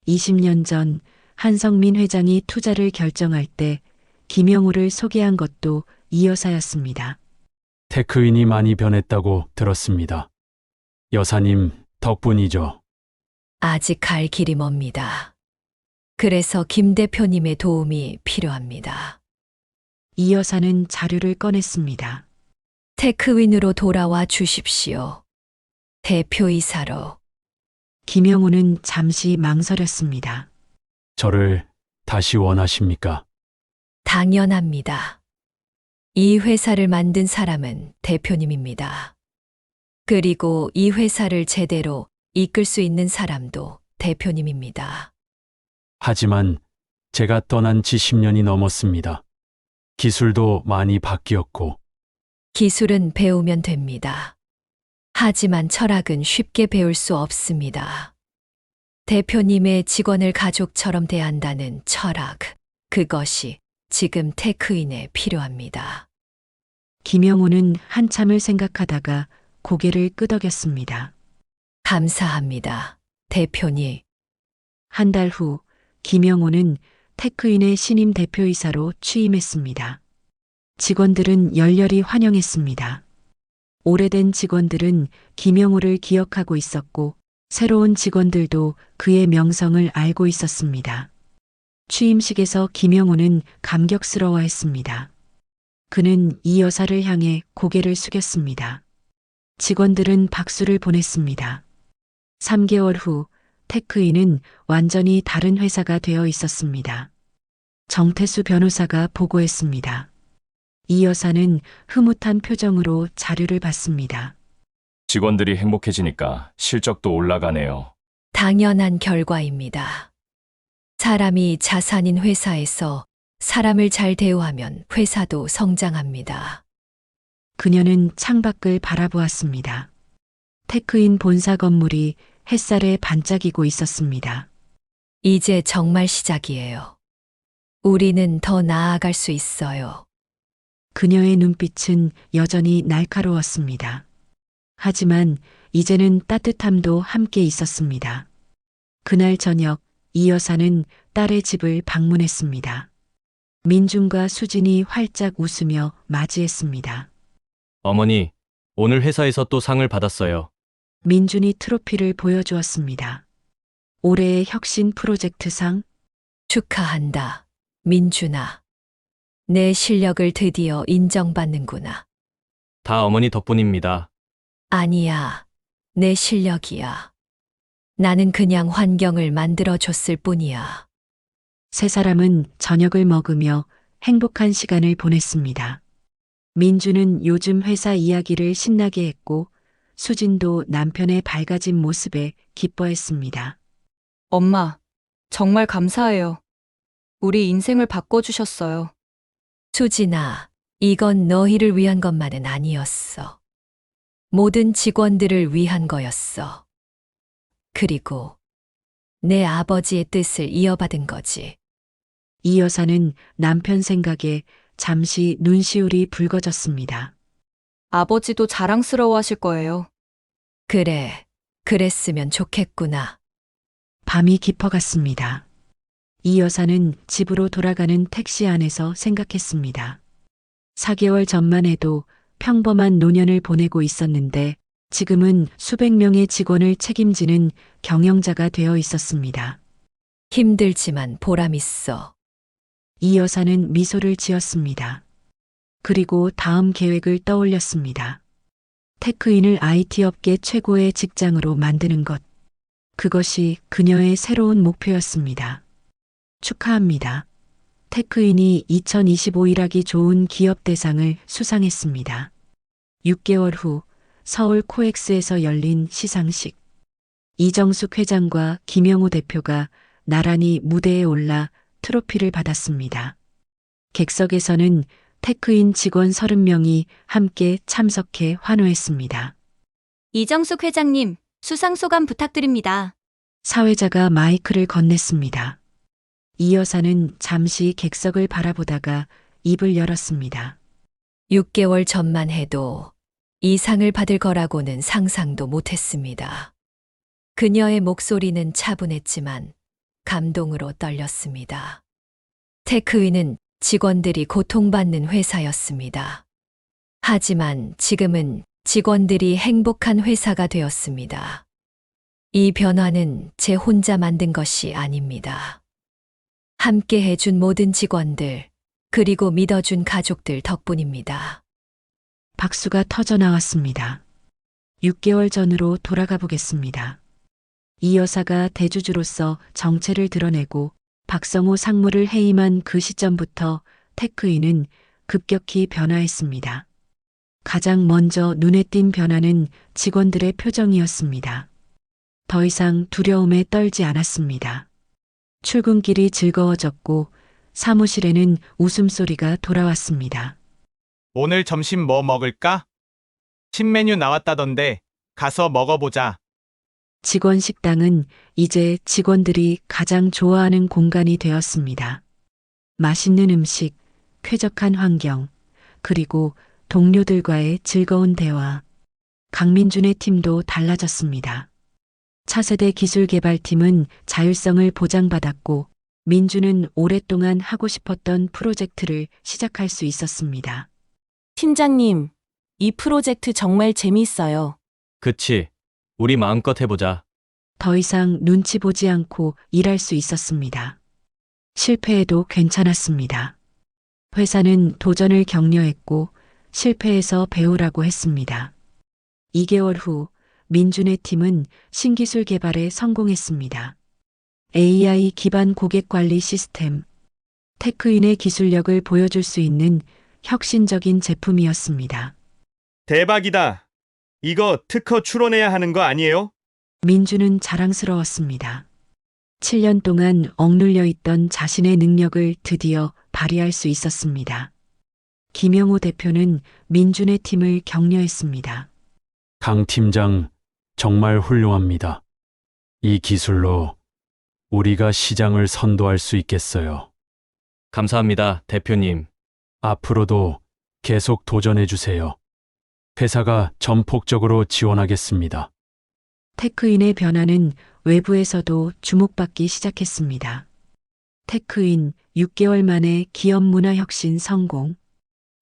20년 전 한성민 회장이 투자를 결정할 때 김영호를 소개한 것도 이 여사였습니다. 테크윈이 많이 변했다고 들었습니다. 여사님 덕분이죠. 아직 갈 길이 멉니다. 그래서 김 대표님의 도움이 필요합니다. 이 여사는 자료를 꺼냈습니다. 테크윈으로 돌아와 주십시오. 대표이사로. 김영우는 잠시 망설였습니다. 저를 다시 원하십니까? 당연합니다. 이 회사를 만든 사람은 대표님입니다. 그리고 이 회사를 제대로 이끌 수 있는 사람도 대표님입니다. 하지만 제가 떠난 지 10년이 넘었습니다. 기술도 많이 바뀌었고 기술은 배우면 됩니다. 하지만 철학은 쉽게 배울 수 없습니다. 대표님의 직원을 가족처럼 대한다는 철학, 그것이 지금 테크인에 필요합니다. 김영우는 한참을 생각하다가 고개를 끄덕였습니다. 감사합니다. 대표님. 한 달 후 김영우는 테크인의 신임 대표이사로 취임했습니다. 직원들은 열렬히 환영했습니다. 오래된 직원들은 김영우를 기억하고 있었고 새로운 직원들도 그의 명성을 알고 있었습니다. 취임식에서 김영우는 감격스러워했습니다. 그는 이 여사를 향해 고개를 숙였습니다. 직원들은 박수를 보냈습니다. 3개월 후 테크인은 완전히 다른 회사가 되어 있었습니다. 정태수 변호사가 보고했습니다. 이 여사는 흐뭇한 표정으로 자료를 받습니다. 직원들이 행복해지니까 실적도 올라가네요. 당연한 결과입니다. 사람이 자산인 회사에서 사람을 잘 대우하면 회사도 성장합니다. 그녀는 창밖을 바라보았습니다. 테크인 본사 건물이 햇살에 반짝이고 있었습니다. 이제 정말 시작이에요. 우리는 더 나아갈 수 있어요. 그녀의 눈빛은 여전히 날카로웠습니다. 하지만 이제는 따뜻함도 함께 있었습니다. 그날 저녁 이 여사는 딸의 집을 방문했습니다. 민준과 수진이 활짝 웃으며 맞이했습니다. 어머니, 오늘 회사에서 또 상을 받았어요. 민준이 트로피를 보여주었습니다. 올해의 혁신 프로젝트상. 축하한다, 민준아. 내 실력을 드디어 인정받는구나. 다 어머니 덕분입니다. 아니야, 내 실력이야. 나는 그냥 환경을 만들어줬을 뿐이야. 세 사람은 저녁을 먹으며 행복한 시간을 보냈습니다. 민주는 요즘 회사 이야기를 신나게 했고 수진도 남편의 밝아진 모습에 기뻐했습니다. 엄마, 정말 감사해요. 우리 인생을 바꿔주셨어요. 수진아, 이건 너희를 위한 것만은 아니었어. 모든 직원들을 위한 거였어. 그리고 내 아버지의 뜻을 이어받은 거지. 이 여사는 남편 생각에 잠시 눈시울이 붉어졌습니다. 아버지도 자랑스러워하실 거예요. 그래, 그랬으면 좋겠구나. 밤이 깊어갔습니다. 이 여사는 집으로 돌아가는 택시 안에서 생각했습니다. 4개월 전만 해도 평범한 노년을 보내고 있었는데 지금은 수백 명의 직원을 책임지는 경영자가 되어 있었습니다. 힘들지만 보람 있어. 이 여사는 미소를 지었습니다. 그리고 다음 계획을 떠올렸습니다. 테크인을 IT 업계 최고의 직장으로 만드는 것. 그것이 그녀의 새로운 목표였습니다. 축하합니다. 테크인이 2025 일하기 좋은 기업 대상을 수상했습니다. 6개월 후 서울 코엑스에서 열린 시상식. 이정숙 회장과 김영우 대표가 나란히 무대에 올라 트로피를 받았습니다. 객석에서는 테크인 직원 30명이 함께 참석해 환호했습니다. 이정숙 회장님, 수상 소감 부탁드립니다. 사회자가 마이크를 건넸습니다. 이 여사는 잠시 객석을 바라보다가 입을 열었습니다. 6개월 전만 해도 이 상을 받을 거라고는 상상도 못했습니다. 그녀의 목소리는 차분했지만 감동으로 떨렸습니다. 테크윈은 직원들이 고통받는 회사였습니다. 하지만 지금은 직원들이 행복한 회사가 되었습니다. 이 변화는 제 혼자 만든 것이 아닙니다. 함께 해준 모든 직원들, 그리고 믿어준 가족들 덕분입니다. 박수가 터져 나왔습니다. 6개월 전으로 돌아가 보겠습니다. 이 여사가 대주주로서 정체를 드러내고 박성호 상무를 해임한 그 시점부터 테크인은 급격히 변화했습니다. 가장 먼저 눈에 띈 변화는 직원들의 표정이었습니다. 더 이상 두려움에 떨지 않았습니다. 출근길이 즐거워졌고 사무실에는 웃음소리가 돌아왔습니다. 오늘 점심 뭐 먹을까? 신메뉴 나왔다던데 가서 먹어보자. 직원 식당은 이제 직원들이 가장 좋아하는 공간이 되었습니다. 맛있는 음식, 쾌적한 환경, 그리고 동료들과의 즐거운 대화. 강민준의 팀도 달라졌습니다. 차세대 기술개발팀은 자율성을 보장받았고 민준은 오랫동안 하고 싶었던 프로젝트를 시작할 수 있었습니다. 팀장님, 이 프로젝트 정말 재미있어요. 그치. 우리 마음껏 해보자. 더 이상 눈치 보지 않고 일할 수 있었습니다. 실패해도 괜찮았습니다. 회사는 도전을 격려했고 실패해서 배우라고 했습니다. 2개월 후 민준의 팀은 신기술 개발에 성공했습니다. AI 기반 고객 관리 시스템, 테크인의 기술력을 보여줄 수 있는 혁신적인 제품이었습니다. 대박이다. 이거 특허 출원해야 하는 거 아니에요? 민준은 자랑스러웠습니다. 7년 동안 억눌려 있던 자신의 능력을 드디어 발휘할 수 있었습니다. 김영호 대표는 민준의 팀을 격려했습니다. 강 팀장, 정말 훌륭합니다. 이 기술로 우리가 시장을 선도할 수 있겠어요. 감사합니다, 대표님. 앞으로도 계속 도전해 주세요. 회사가 전폭적으로 지원하겠습니다. 테크인의 변화는 외부에서도 주목받기 시작했습니다. 테크인 6개월 만에 기업 문화 혁신 성공.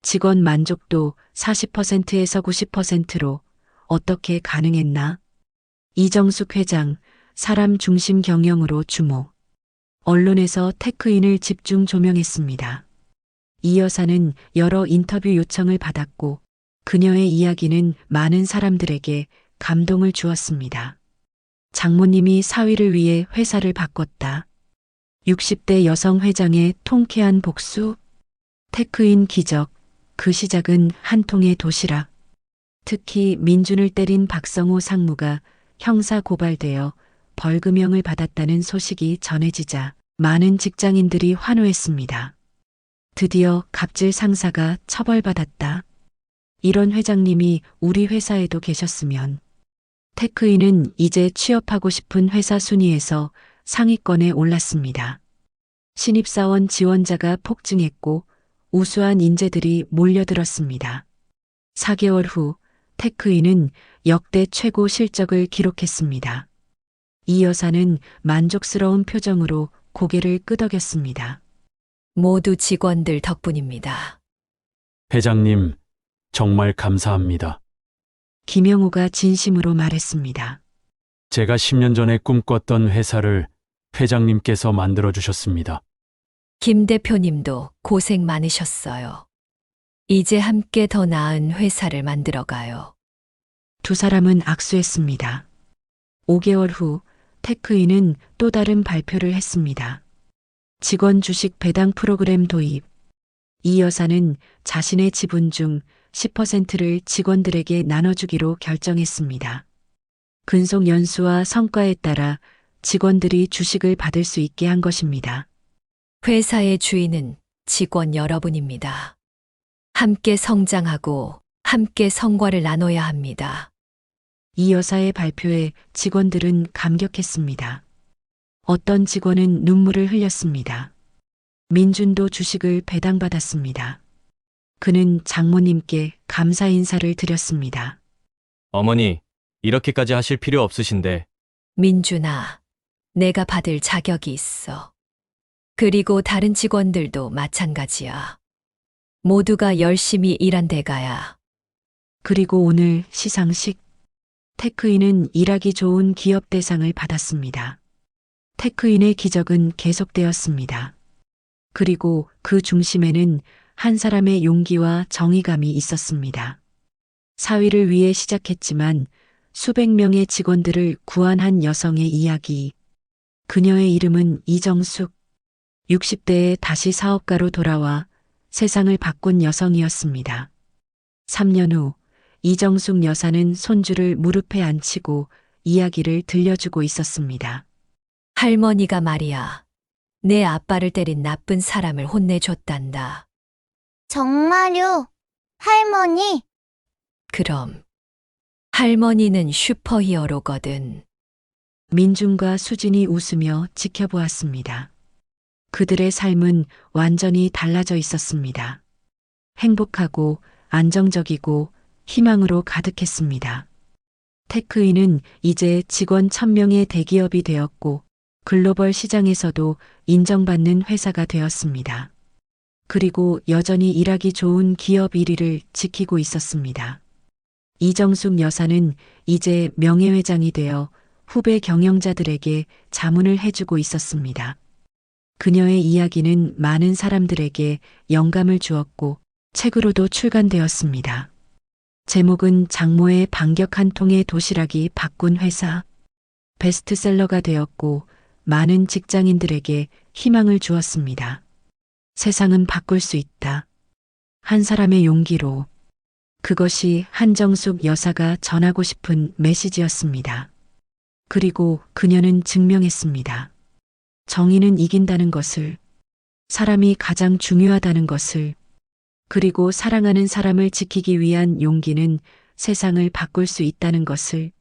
직원 만족도 40%에서 90%로 어떻게 가능했나? 이정숙 회장, 사람 중심 경영으로 주목. 언론에서 테크인을 집중 조명했습니다. 이 여사는 여러 인터뷰 요청을 받았고 그녀의 이야기는 많은 사람들에게 감동을 주었습니다. 장모님이 사위를 위해 회사를 바꿨다. 60대 여성 회장의 통쾌한 복수. 테크인 기적. 그 시작은 한 통의 도시락. 특히 민준을 때린 박성호 상무가 형사 고발되어 벌금형을 받았다는 소식이 전해지자 많은 직장인들이 환호했습니다. 드디어 갑질 상사가 처벌받았다. 이런 회장님이 우리 회사에도 계셨으면. 테크인은 이제 취업하고 싶은 회사 순위에서 상위권에 올랐습니다. 신입사원 지원자가 폭증했고 우수한 인재들이 몰려들었습니다. 4개월 후 테크인은 역대 최고 실적을 기록했습니다. 이 여사는 만족스러운 표정으로 고개를 끄덕였습니다. 모두 직원들 덕분입니다. 회장님, 정말 감사합니다. 김영호가 진심으로 말했습니다. 제가 10년 전에 꿈꿨던 회사를 회장님께서 만들어 주셨습니다. 김 대표님도 고생 많으셨어요. 이제 함께 더 나은 회사를 만들어가요. 두 사람은 악수했습니다. 5개월 후 테크인은 또 다른 발표를 했습니다. 직원 주식 배당 프로그램 도입. 이 여사는 자신의 지분 중 10%를 직원들에게 나눠주기로 결정했습니다. 근속 연수와 성과에 따라 직원들이 주식을 받을 수 있게 한 것입니다. 회사의 주인은 직원 여러분입니다. 함께 성장하고 함께 성과를 나눠야 합니다. 이 여사의 발표에 직원들은 감격했습니다. 어떤 직원은 눈물을 흘렸습니다. 민준도 주식을 배당받았습니다. 그는 장모님께 감사 인사를 드렸습니다. 어머니, 이렇게까지 하실 필요 없으신데. 민준아, 내가 받을 자격이 있어. 그리고 다른 직원들도 마찬가지야. 모두가 열심히 일한 대가야. 그리고 오늘 시상식. 테크인은 일하기 좋은 기업 대상을 받았습니다. 테크인의 기적은 계속되었습니다. 그리고 그 중심에는 한 사람의 용기와 정의감이 있었습니다. 사위를 위해 시작했지만 수백 명의 직원들을 구한한 여성의 이야기. 그녀의 이름은 이정숙. 60대에 다시 사업가로 돌아와 세상을 바꾼 여성이었습니다. 3년 후 이정숙 여사는 손주를 무릎에 앉히고 이야기를 들려주고 있었습니다. 할머니가 말이야. 내 아빠를 때린 나쁜 사람을 혼내줬단다. 정말요? 할머니? 그럼 할머니는 슈퍼히어로거든. 민중과 수진이 웃으며 지켜보았습니다. 그들의 삶은 완전히 달라져 있었습니다. 행복하고 안정적이고 희망으로 가득했습니다. 테크인은 이제 직원 1000명의 대기업이 되었고 글로벌 시장에서도 인정받는 회사가 되었습니다. 그리고 여전히 일하기 좋은 기업 1위를 지키고 있었습니다. 이정숙 여사는 이제 명예회장이 되어 후배 경영자들에게 자문을 해주고 있었습니다. 그녀의 이야기는 많은 사람들에게 영감을 주었고 책으로도 출간되었습니다. 제목은 장모의 반격 한 통의 도시락이 바꾼 회사. 베스트셀러가 되었고 많은 직장인들에게 희망을 주었습니다. 세상은 바꿀 수 있다. 한 사람의 용기로. 그것이 한정숙 여사가 전하고 싶은 메시지였습니다. 그리고 그녀는 증명했습니다. 정의는 이긴다는 것을, 사람이 가장 중요하다는 것을, 그리고 사랑하는 사람을 지키기 위한 용기는 세상을 바꿀 수 있다는 것을